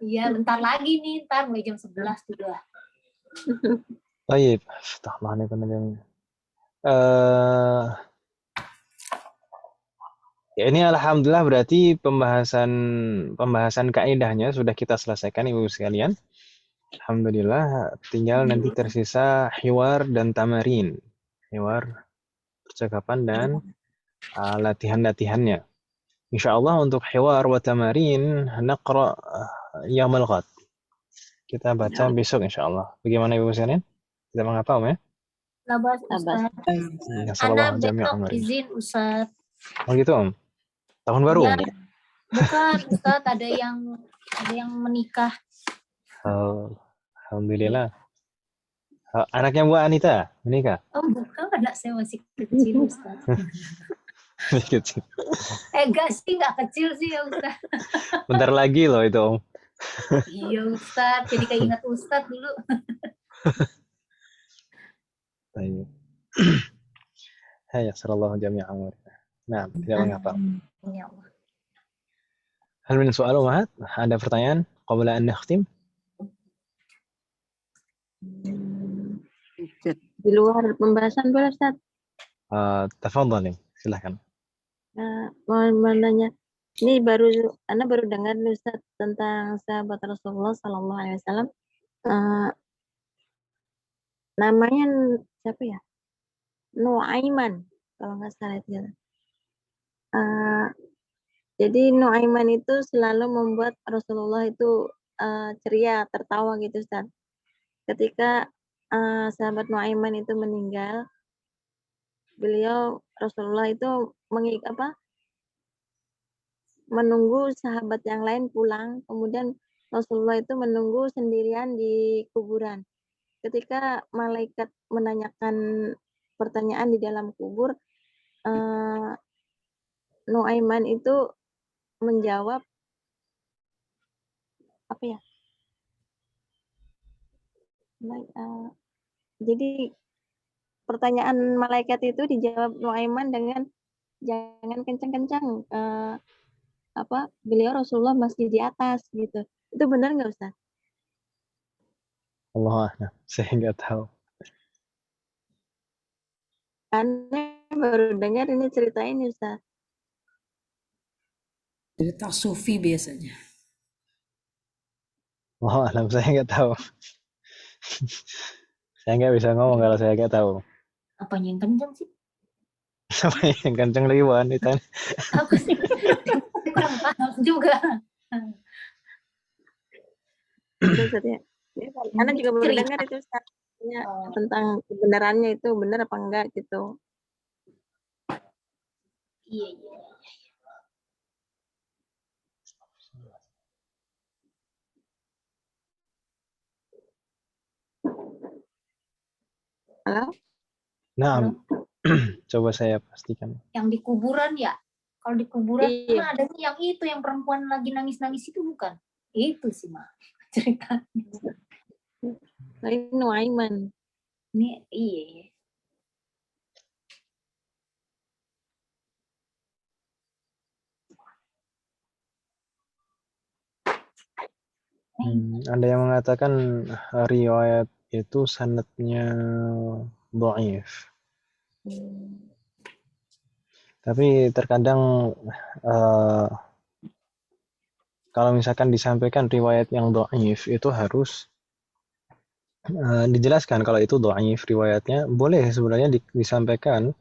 Iya, bentar lagi nih, ntar mulai jam 11 sudah. Baik, Astagfirullahaladzim. Ya ini alhamdulillah berarti pembahasan kaidahnya sudah kita selesaikan Ibu sekalian. Alhamdulillah, tinggal nanti tersisa hiwar dan tamarin. Hiwar, percakapan dan latihan-latihannya. Insyaallah untuk hiwar wa tamarin naqra yaumul ghad. Kita baca besok insyaallah. Bagaimana Ibu sekalian? Kita menghafal ya? Labas, Ustaz. Ana besok izin, Ustaz. Oh gitu, Om? Tahun baru? Ya, bukan, Ustaz. Ada yang menikah. Oh, alhamdulillah. Anaknya Bu Anita menikah? Oh, bukan. Anak saya masih kecil, Ustaz. Kecil. Enggak sih, enggak kecil sih ya, Ustaz. Bentar lagi loh itu, Om. Iya, Ustaz. Jadi kayak ingat Ustaz dulu. Baik. Hai, sallallahu jami'an. Nah, tidak mengapa. Ya Allah. Hal min soal umahat? Ada pertanyaan? Qabla an nakhtim? Di luar pembahasan boleh, Ustaz? Tafadhali, silakan. Mau nanya, ini Anda baru dengar nih Ustaz tentang sahabat Rasulullah Sallallahu Alaihi Wasallam. Namanya siapa ya? Nuaiman, kalau nggak salah itu. Jadi Nuaiman itu selalu membuat Rasulullah itu ceria, tertawa gitu Ustaz. Ketika sahabat Nuaiman itu meninggal, Rasulullah itu menunggu sahabat yang lain pulang, kemudian Rasulullah itu menunggu sendirian di kuburan. Ketika malaikat menanyakan pertanyaan di dalam kubur, Nuaiman itu menjawab apa ya? Jadi pertanyaan malaikat itu dijawab Nuaiman dengan jangan kencang-kencang, beliau Rasulullah masih di atas gitu. Itu benar nggak Ustaz? Allah, saya nggak tahu. Aneh baru dengar ini cerita ini Ustaz. Cerita sufi biasanya. Allah, saya nggak tahu. Saya nggak bisa ngomong kalau saya nggak tahu. Apanya yang kenceng sih? Apa yang kenceng lagi wanita? Apa sih? Saya kurang paham juga. Itu Ustaz ya. Karena juga baru Cerita. dengar itu Ustaz, ya, Oh, tentang kebenarannya itu benar apa enggak gitu. iya, iya. Halo? Nah, Halo? coba saya pastikan. Yang di kuburan ya? Kalau di kuburan Iya. ada yang itu yang perempuan lagi nangis-nangis itu bukan? Itu sih mah cerita. Ini Nuaiman. Ini iya. Ada yang mengatakan riwayat itu sanadnya dhaif. Tapi terkadang kalau misalkan disampaikan riwayat yang dhaif itu harus dijelaskan kalau itu dhaif riwayatnya. Boleh sebenarnya disampaikan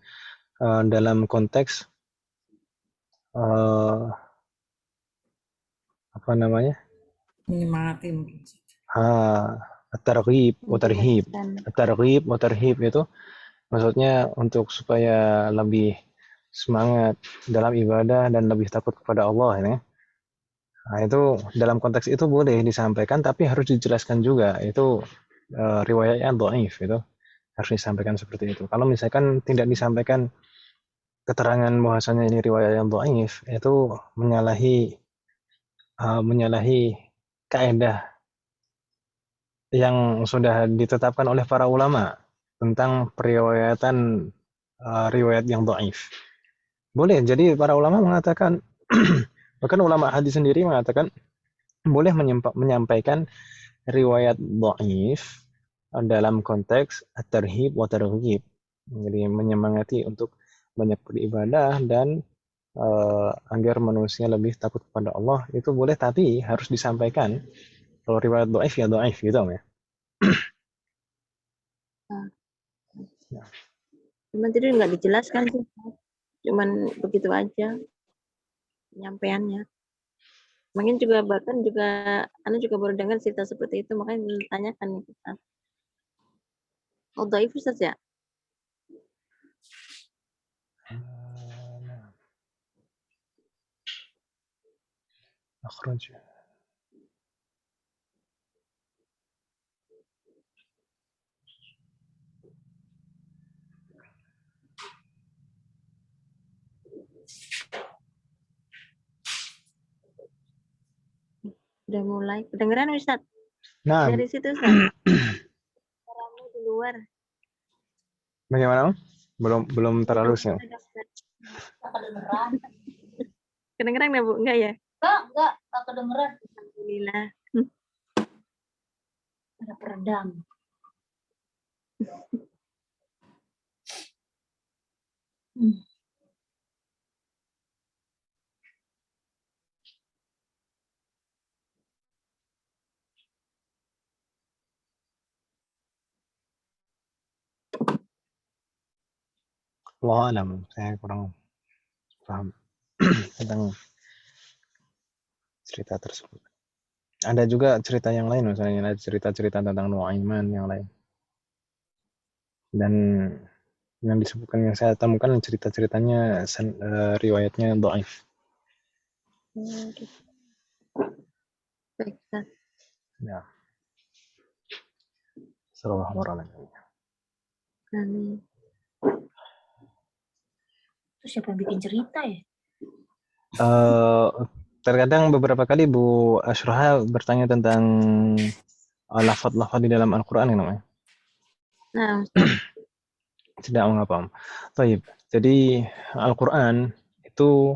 dalam konteks apa namanya? Menyemangati mungkin. At-targhib wa tarhib. At-targhib wa tarhib itu maksudnya untuk supaya lebih semangat dalam ibadah dan lebih takut kepada Allah ini. Nah, itu dalam konteks itu boleh disampaikan tapi harus dijelaskan juga itu riwayatnya dhaif itu harus disampaikan seperti itu. Kalau misalkan tidak disampaikan keterangan bahwasanya ini riwayat yang dhaif itu menyalahi kaidah yang sudah ditetapkan oleh para ulama tentang periwayatan riwayat yang dhaif. Boleh, jadi para ulama mengatakan bahkan ulama hadis sendiri mengatakan boleh menyampaikan riwayat dhaif dalam konteks at-tarhib wa targhib. Jadi menyemangati untuk banyak beribadah dan agar manusia lebih takut kepada Allah itu boleh, tapi harus disampaikan. Kalau riwayat dhaif ya dhaif gitu ya. Cuman tadi nggak dijelaskan sih. Cuman begitu aja penyampaiannya. Mungkin juga bahkan juga Anda juga baru dengar cerita seperti itu, makanya ditanyakan nih kita. Oh, dhaif Ustaz ya? Akhraj. Udah mulai. Kedengeran Ustaz? Nah, Dari situ Ustaz. Suaramu di luar. bagaimana? Belum terlalu sih. Kedengeran. Kedengeran nggak Bu? Enggak ya? Enggak kedengeran. Alhamdulillah. Ada peredam. Allah alam, saya kurang paham tentang cerita tersebut. Ada juga cerita yang lain, misalnya ada cerita-cerita tentang Nuaiman yang lain. Dan yang disebutkan yang saya temukan cerita-ceritanya riwayatnya dhaif. Baik Ustaz. Ya. Sallallahu alaihi wasallam. Amin. Terus siapa yang bikin cerita ya? Terkadang beberapa kali Bu Ashraha bertanya tentang lafaz-lafaz di dalam Al-Quran yang namanya. Nah, Ustaz. Tidak mengapa. Baik. Jadi Al-Quran itu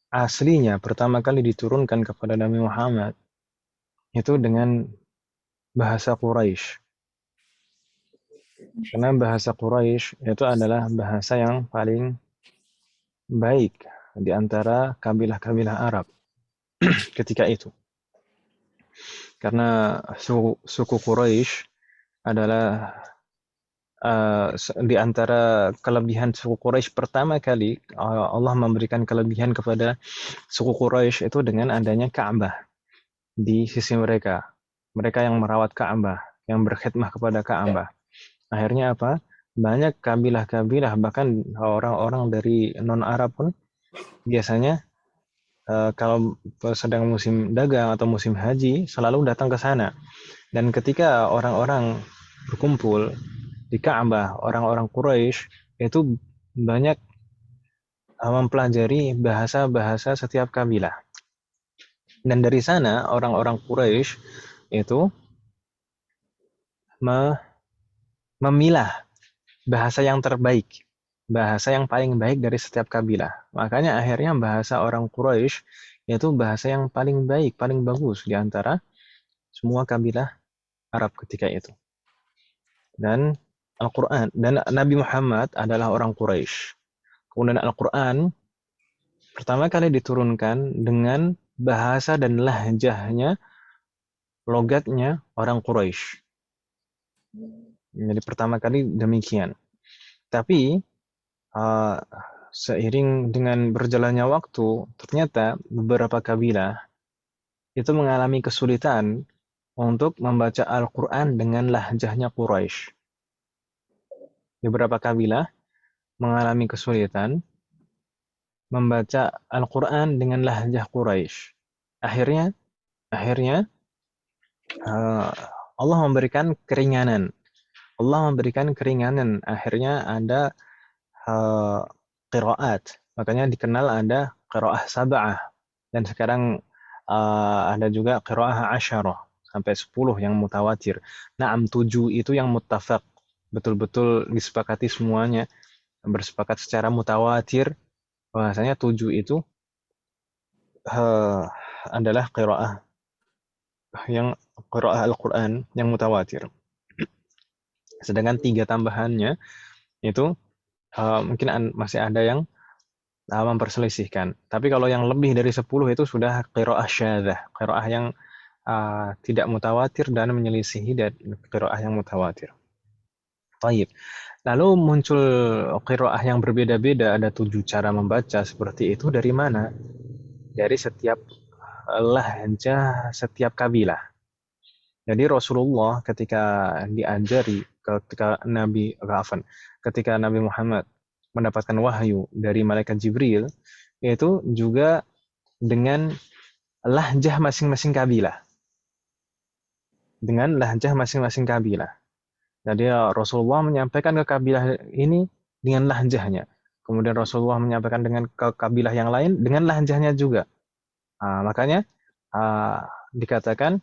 aslinya pertama kali diturunkan kepada Nabi Muhammad itu dengan bahasa Quraisy. Karena bahasa Quraisy itu adalah bahasa yang paling baik di antara kabilah-kabilah Arab ketika itu. Karena suku Quraisy adalah di antara kelebihan suku Quraisy pertama kali Allah memberikan kelebihan kepada suku Quraisy itu dengan adanya Ka'bah di sisi mereka. Mereka yang merawat Ka'bah, yang berkhidmah kepada Ka'bah. Akhirnya apa? Banyak kabilah-kabilah, bahkan orang-orang dari non-Arab pun biasanya kalau sedang musim dagang atau musim haji selalu datang ke sana. Dan ketika orang-orang berkumpul di Ka'bah, orang-orang Quraisy itu banyak mempelajari bahasa-bahasa setiap kabilah. Dan dari sana orang-orang Quraisy itu memilah bahasa yang terbaik, bahasa yang paling baik dari setiap kabilah. Makanya akhirnya bahasa orang Quraisy itu bahasa yang paling baik, paling bagus di antara semua kabilah Arab ketika itu. Dan Al-Quran, dan Nabi Muhammad adalah orang Quraisy. Kemudian Al-Quran pertama kali diturunkan dengan bahasa dan lahjahnya, logatnya orang Quraisy. Jadi pertama kali demikian. Tapi seiring dengan berjalannya waktu, ternyata beberapa kabilah itu mengalami kesulitan untuk membaca Al-Quran dengan lahjahnya Quraisy. Beberapa kabilah mengalami kesulitan membaca Al-Quran dengan lahjah Quraisy. Akhirnya Allah memberikan keringanan. Akhirnya ada qiraat. Makanya dikenal ada qiraah sab'ah. Dan sekarang ada juga qiraah asyarah. Sampai 10 yang mutawatir. 7 itu yang muttafaq. Betul-betul disepakati semuanya. Bersepakat secara mutawatir. Bahasanya 7 itu adalah qiraah Al-Quran yang mutawatir. Sedangkan 3 tambahannya itu mungkin masih ada yang memperselisihkan. Tapi kalau yang lebih dari 10 itu sudah qiraah syadzah, qiraah yang tidak mutawatir dan menyelisihi dari qiraah yang mutawatir. Baik. Lalu muncul qiraah yang berbeda-beda, ada 7 cara membaca seperti itu dari mana? Dari setiap lahjah setiap kabilah. Jadi Rasulullah ketika diajari, ketika Nabi Muhammad mendapatkan wahyu dari malaikat Jibril, itu juga dengan lahjah masing-masing kabilah. Jadi Rasulullah menyampaikan ke kabilah ini dengan lahjahnya. Kemudian Rasulullah menyampaikan ke kabilah yang lain dengan lahjahnya juga. Makanya dikatakan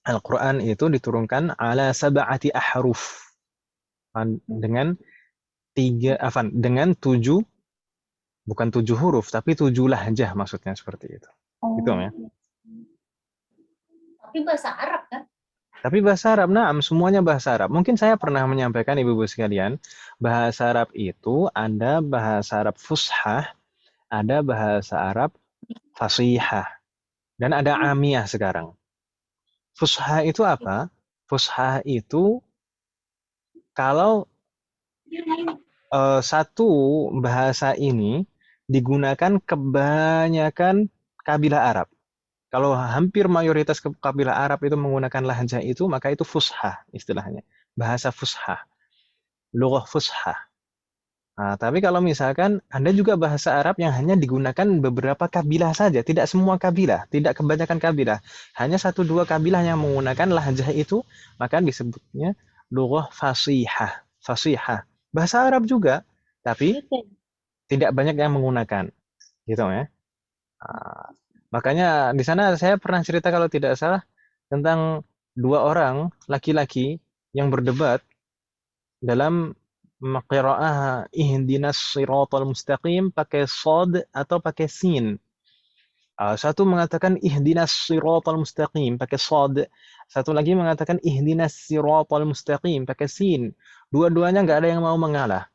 Al-Quran itu diturunkan ala sab'ati ahruf. Dengan 7, bukan 7 huruf, tapi 7 lahjah maksudnya seperti itu. Gitu ya. Tapi bahasa Arab kan? Tapi bahasa Arab, semuanya bahasa Arab. Mungkin saya pernah menyampaikan ibu-ibu sekalian, bahasa Arab itu ada bahasa Arab fushah, ada bahasa Arab fasihah, dan ada amiyah sekarang. Fushah itu apa? Fushah itu kalau satu bahasa ini digunakan kebanyakan kabilah Arab. Kalau hampir mayoritas kabilah Arab itu menggunakan lahjah itu, maka itu fushah istilahnya. Bahasa fushah. Lughah fushah. Tapi kalau misalkan ada juga bahasa Arab yang hanya digunakan beberapa kabilah saja, tidak semua kabilah, tidak kebanyakan kabilah, hanya 1-2 kabilah yang menggunakan lahjah itu, maka disebutnya lughah fasihah. Bahasa Arab juga, tapi tidak banyak yang menggunakan, gitu ya. Makanya di sana saya pernah cerita kalau tidak salah tentang 2 orang laki-laki yang berdebat dalam qiraah ihdinas siratal mustaqim pakai shad atau pakai sin. Satu mengatakan ihdinas siratal mustaqim pakai shad, satu lagi mengatakan ihdinas siratal mustaqim pakai sin. Dua-duanya nggak ada yang mau mengalah.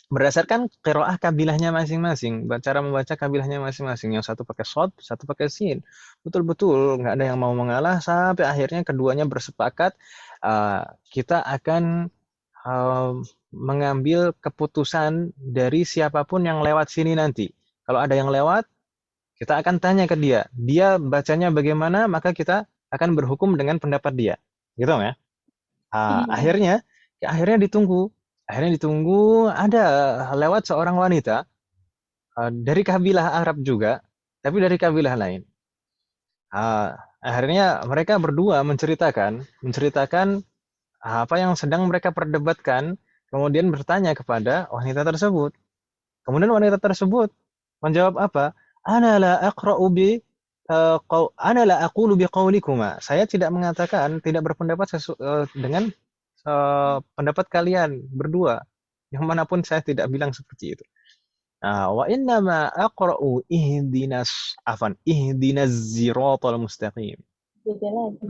berdasarkan qiraah kabilahnya masing-masing, cara membaca kabilahnya masing-masing. Yang satu pakai shad, satu pakai sin. Betul-betul nggak ada yang mau mengalah sampai akhirnya keduanya bersepakat kita akan mengambil keputusan dari siapapun yang lewat sini nanti. Kalau ada yang lewat, kita akan tanya ke dia. Dia bacanya bagaimana, maka kita akan berhukum dengan pendapat dia. Gitu ya. Akhirnya ditunggu. Akhirnya ditunggu ada lewat seorang wanita dari kabilah Arab juga, tapi dari kabilah lain. Akhirnya mereka berdua menceritakan apa yang sedang mereka perdebatkan, kemudian bertanya kepada wanita tersebut. Kemudian wanita tersebut menjawab apa? Ana la aqra'u bi ana la aqulu bi qawlikuma. Saya tidak mengatakan, tidak berpendapat dengan pendapat kalian berdua. Yang manapun saya tidak bilang seperti itu. Wa innama aqra'u ihdinas siratal mustaqim. Beda lagi.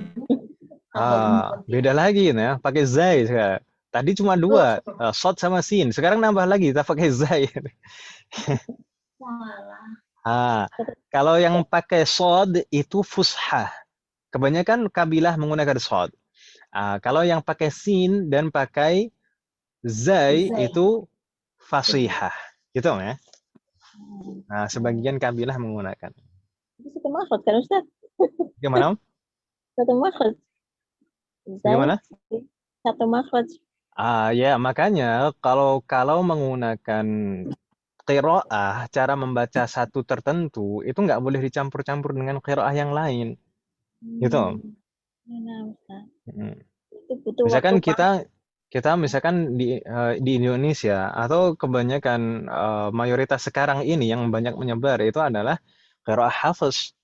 Beda lagi ya, pakai zai sekarang. Tadi cuma dua, shad sama sin. Sekarang nambah lagi, kita pakai zai. Kalau yang pakai shad itu fushah. Kebanyakan kabilah menggunakan shad. Kalau yang pakai sin dan pakai zai itu fasihah. Gitu ya. Nah, sebagian kabilah menggunakan. Itu satu makhraj kan Ustaz? Gimana? Satu makhraj. Gimana? Satu makhraj. Ya makanya kalau menggunakan qiraah, cara membaca satu tertentu itu nggak boleh dicampur-campur dengan qiraah yang lain. Gitu. Misalkan kita misalkan di Indonesia atau kebanyakan mayoritas sekarang ini yang banyak menyebar itu adalah qiraah Hafiz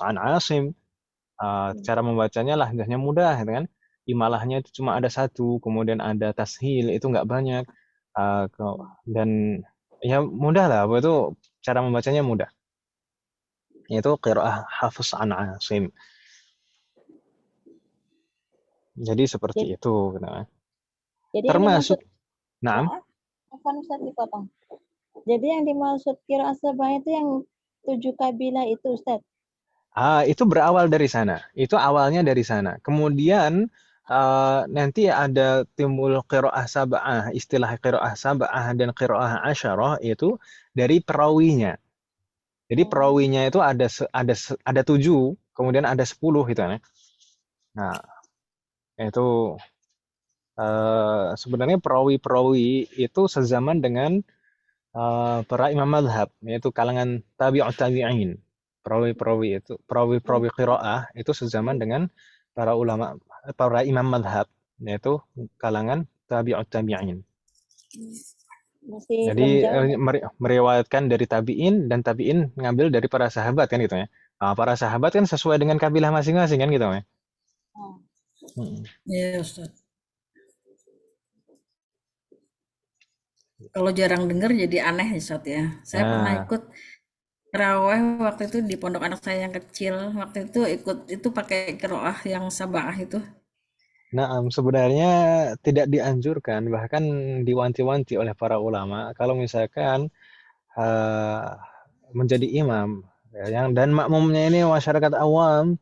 an Asim. Cara membacanya lahjahnya mudah, kan? Imalahnya itu cuma ada satu, kemudian ada tashil itu nggak banyak, dan ya mudah lah, itu cara membacanya mudah. Itu qiraah Hafiz an Asim. Jadi seperti itu. Jadi termasuk Ustaz dipotong. Jadi yang dimaksud qiraah sabah itu yang 7 kabilah itu Ustaz. Itu berawal dari sana. Itu awalnya dari sana. Kemudian nanti ada timbul qiraah sab'ah, istilah qiraah sab'ah dan qiraah asyarah itu dari perawinya. Jadi perawinya itu ada 7, kemudian ada 10 gitu kan. Nah, itu sebenarnya perawi-perawi itu sezaman dengan para imam madhab, yaitu kalangan tabi'ut tabi'in. Perawi-perawi itu, perawi-perawi qiraah itu sezaman dengan para ulama, para imam madhab, yaitu kalangan tabi'ut tabi'in. Jadi meriwayatkan dari tabi'in, dan tabi'in ngambil dari para sahabat kan gitu ya. Para sahabat kan sesuai dengan kabilah masing-masing kan gitu ya. Iya Ustaz. Kalau jarang dengar jadi aneh Ustaz ya. Saya pernah ikut terawih waktu itu di pondok anak saya yang kecil. Waktu itu ikut itu pakai qiraah yang sab'ah itu. Nah, sebenarnya tidak dianjurkan, bahkan diwanti-wanti oleh para ulama kalau misalkan menjadi imam dan makmumnya ini masyarakat awam,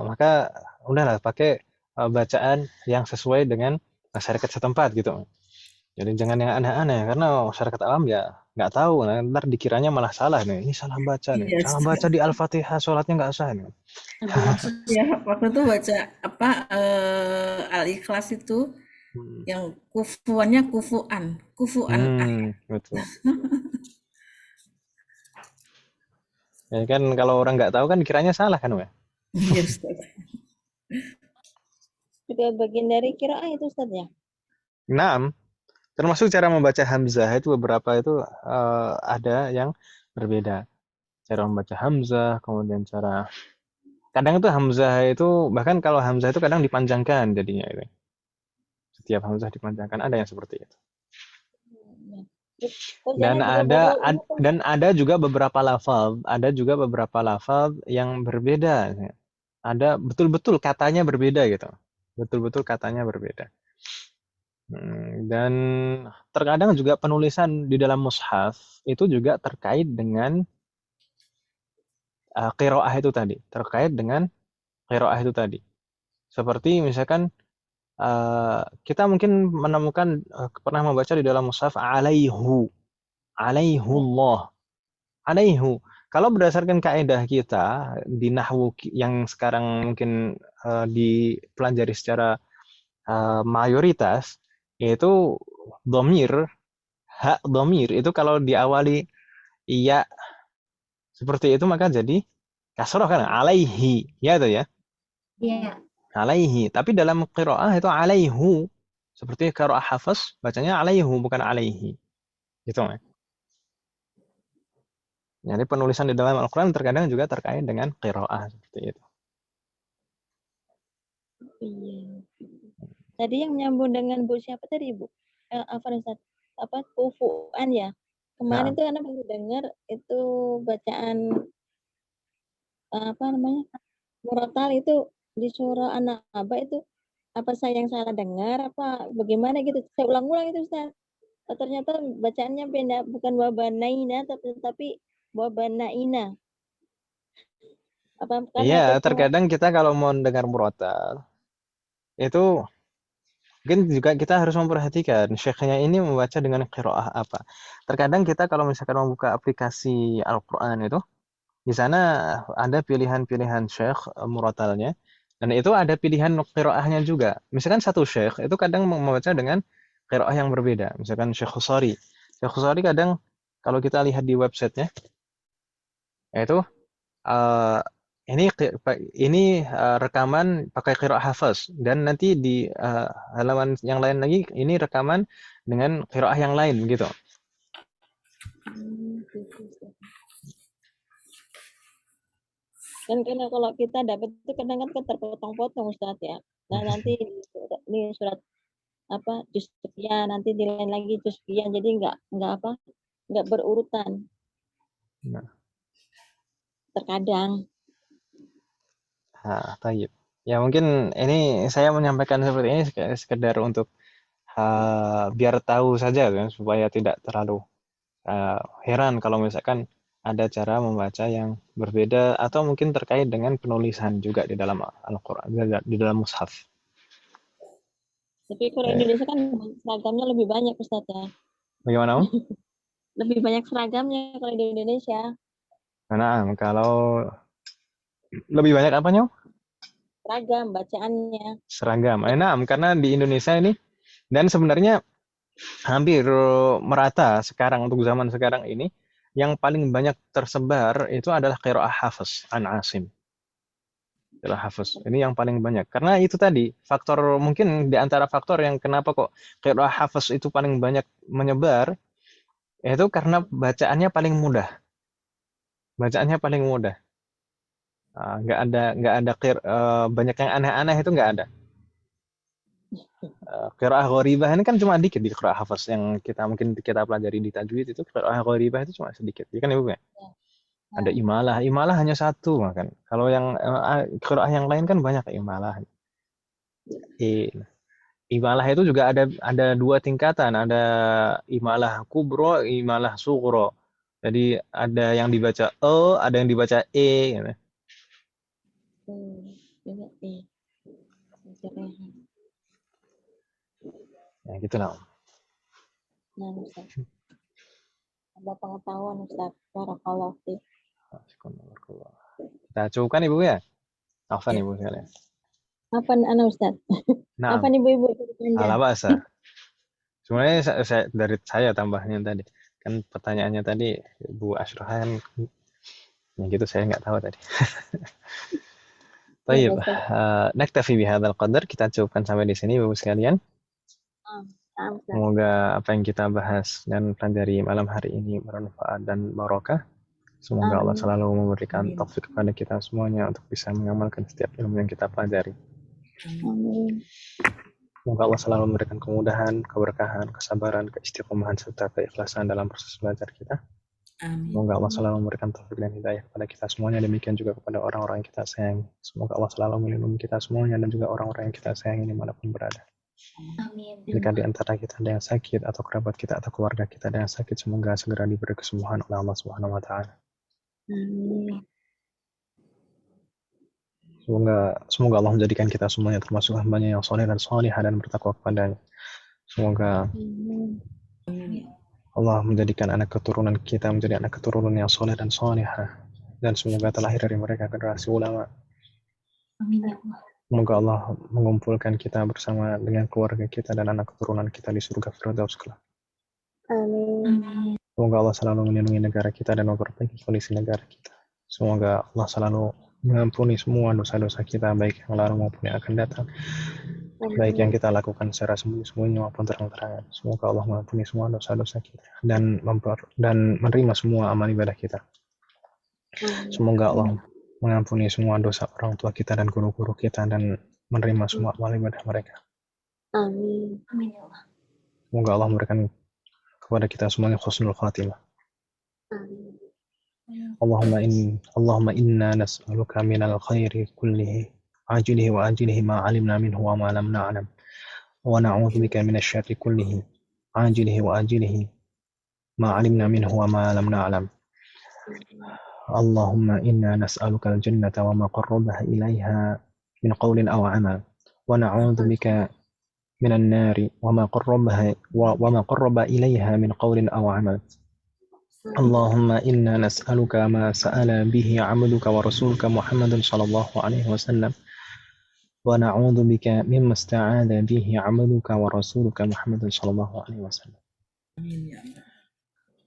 maka udahlah pakai bacaan yang sesuai dengan masyarakat setempat gitu. Jadi jangan yang aneh-aneh, karena masyarakat awam ya nggak tahu, ntar dikiranya malah salah nih. Ini salah baca nih, salah baca di Al-Fatihah, sholatnya nggak sah nih. Ya, waktu itu baca apa Al-Ikhlas itu yang kufuannya kufuan. Betul. Ya kan kalau orang nggak tahu kan dikiranya salah kan ya. Iya Ustaz. Juga bagian dari qiraah itu Ustaz ya. Nah, termasuk cara membaca hamzah itu beberapa itu ada yang berbeda. Cara membaca hamzah, kemudian kadang itu hamzah itu, bahkan kalau hamzah itu kadang dipanjangkan jadinya itu. Setiap hamzah dipanjangkan, ada yang seperti itu. Dan ada juga beberapa lafaz yang berbeda. Ada betul-betul katanya berbeda gitu. Betul-betul katanya berbeda. Dan terkadang juga penulisan di dalam mushaf itu juga terkait dengan qiraah itu tadi, terkait dengan qiraah itu tadi. Seperti misalkan kita mungkin menemukan pernah membaca di dalam mushaf alaihullah, alaihu. Kalau berdasarkan kaidah kita di nahwu yang sekarang mungkin dipelajari secara mayoritas, yaitu domir, hak domir itu kalau diawali iya seperti itu maka jadi kasroh kan alaihi ya itu ya. Iya. Alaihi, tapi dalam qiraah itu alaihu. Seperti qiraah Hafs bacanya alaihu bukan alaihi. Gitu ya. Jadi penulisan di dalam Al-Qur'an terkadang juga terkait dengan qiraah seperti itu. Iya. Tadi yang nyambung dengan Bu siapa tadi Bu? Apa kufuan ya? Kemarin tuh anak baru dengar itu bacaan apa namanya? Murotal itu di surah An-Naba itu apa saya yang salah dengar apa bagaimana gitu? Saya ulang-ulang itu Ustaz. Ternyata bacaannya beda, bukan wabanaina tapi wabanaina. Apa Iya, terkadang kita kalau mau dengar murotal itu mungkin juga kita harus memperhatikan syekhnya ini membaca dengan qiraah apa. Terkadang kita kalau misalkan membuka aplikasi Al-Qur'an itu di sana ada pilihan-pilihan syekh murotalnya dan itu ada pilihan qiraahnya juga. Misalkan satu syekh itu kadang membaca dengan qiraah yang berbeda. Misalkan Syekh Khusari. Syekh Khusari kadang kalau kita lihat di websitenya itu ini rekaman pakai qiraah Hafs dan nanti di halaman yang lain lagi ini rekaman dengan qiraah yang lain gitu. Kan karena kalau kita dapat itu kadang kan terpotong-potong Ustaz ya. Nah nanti ini surat apa juz sekian, nanti di lain lagi juz sekian, jadi nggak berurutan. Nah. Terkadang. Tayyib. Ya mungkin ini saya menyampaikan seperti ini sekedar untuk biar tahu saja kan supaya tidak terlalu heran kalau misalkan ada cara membaca yang berbeda atau mungkin terkait dengan penulisan juga di dalam Al-Qur'an, di dalam mushaf. Tapi kalau Indonesia kan seragamnya lebih banyak Ustaz ya. Bagaimana? Lebih banyak seragamnya kalau di Indonesia. Nah, kalau lebih banyak apanya? Seragam bacaannya. Seragam. Nah, karena di Indonesia ini dan sebenarnya hampir merata sekarang untuk zaman sekarang ini yang paling banyak tersebar itu adalah qiraah Hafs an Asim. Qiraah Hafs. Ini yang paling banyak. Karena itu tadi faktor mungkin di antara faktor yang kenapa kok qiraah Hafs itu paling banyak menyebar itu karena bacaannya paling mudah. Bacaannya paling mudah. Nggak ada banyak yang aneh-aneh itu nggak ada. Qiraah gharibah ini kan cuma dikit di qiraah Hafs yang mungkin kita pelajari di tajwid itu qiraah gharibah itu cuma sedikit. Ya kan Ibu ya? Ada imalah hanya satu kan. Kalau yang qiraah yang lain kan banyak imalah. Imalah itu juga ada dua tingkatan, ada imalah kubro, imalah sugro. Jadi ada yang dibaca ada yang dibaca gitu. Ya gitu lah. Nah, Ustaz. Ada pengetahuan Ustaz. Barakallahu fiik. Kita cukupkan Ibu ya. Afan Ibu sekalian. Apa Ustaz? Nah, apa ibu-ibu? Ala bahasa. Sebenarnya dari saya tambahnya tadi. Kan pertanyaannya tadi Bu Ashrahan ya gitu saya nggak tahu tadi. Baik, naktafi bihadzal qadar, kita cukupkan sampai di sini Bapak sekalian. Semoga apa yang kita bahas dan pelajari malam hari ini bermanfaat dan barokah. Semoga Allah selalu memberikan taufik kepada kita semuanya untuk bisa mengamalkan setiap ilmu yang kita pelajari. Amin. Semoga Allah selalu memberikan kemudahan, keberkahan, kesabaran, keistiqomahan serta keikhlasan dalam proses belajar kita. Amin. Semoga Allah selalu memberikan taufik dan hidayah kepada kita semuanya. Demikian juga kepada orang-orang yang kita sayangi. Semoga Allah selalu melindungi kita semuanya dan juga orang-orang yang kita sayangi dimanapun berada. Amin. Jika di antara kita ada yang sakit atau kerabat kita atau keluarga kita ada yang sakit, semoga segera diberi kesembuhan oleh Allah Subhanahu wa taala. Amin. Semoga Allah menjadikan kita semuanya termasuk hambanya yang soleh dan solihah dan bertakwa kepadanya. Semoga Allah menjadikan anak keturunan kita menjadi anak keturunan yang soleh dan solihah, dan semoga terlahir dari mereka generasi ulama. Amin ya Allah. Semoga Allah mengumpulkan kita bersama dengan keluarga kita dan anak keturunan kita di surga Firdaus kelak. Amin. Semoga Allah selalu melindungi negara kita dan memperbaiki kondisi negara kita. Semoga Allah selalu mengampuni semua dosa-dosa kita, baik yang lalu maupun yang akan datang, baik yang kita lakukan secara sembunyi-sembunyi maupun terang-terangan. Semoga Allah mengampuni semua dosa-dosa kita dan menerima semua amal ibadah kita. Semoga Allah mengampuni semua dosa orang tua kita dan guru-guru kita dan menerima semua amal ibadah mereka. Amin. Amin ya Allah. Semoga Allah memberikan kepada kita semuanya husnul khatimah. Amin. Allahumma inna nas'aluka minal khairi kullihi ajilihi wa ajilihi ma alimna minhu wa ma lam na'lam wa na'udzu bika minasy syarri kullihi ajilihi wa ajilihi ma alimna minhu wa ma lam na'lam. Allahumma inna nas'aluka al-jannata wa ma qarrabaha ilaiha min qawlin aw 'amal wa na'udzu bika minan nari wa ma qarraba ilaiha min qawlin aw 'amal. Allahumma inna nas'aluka ma sa'ala bihi 'abduka wa rasuluka Muhammadun sallallahu alaihi wasallam wa na'udzu bika mimma ista'adha bihi 'abduka wa rasuluka Muhammadun sallallahu alaihi wasallam. Amin ya Allah.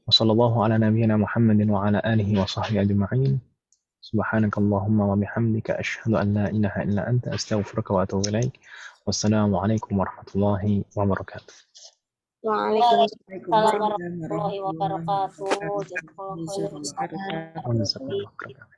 Wa sallallahu ala nabiyyina Muhammadin wa ala alihi wa sahbihi ajma'in. Subhanakallahumma wa bihamdika asyhadu an la ilaha illa anta astaghfiruka wa atubu ilaik. Wassalamu alaikum warahmatullahi wabarakatuh. Waalaikumsalam warahmatullahi wabarakatuh. Jazakallahu khairan. Jazakallahu khairan.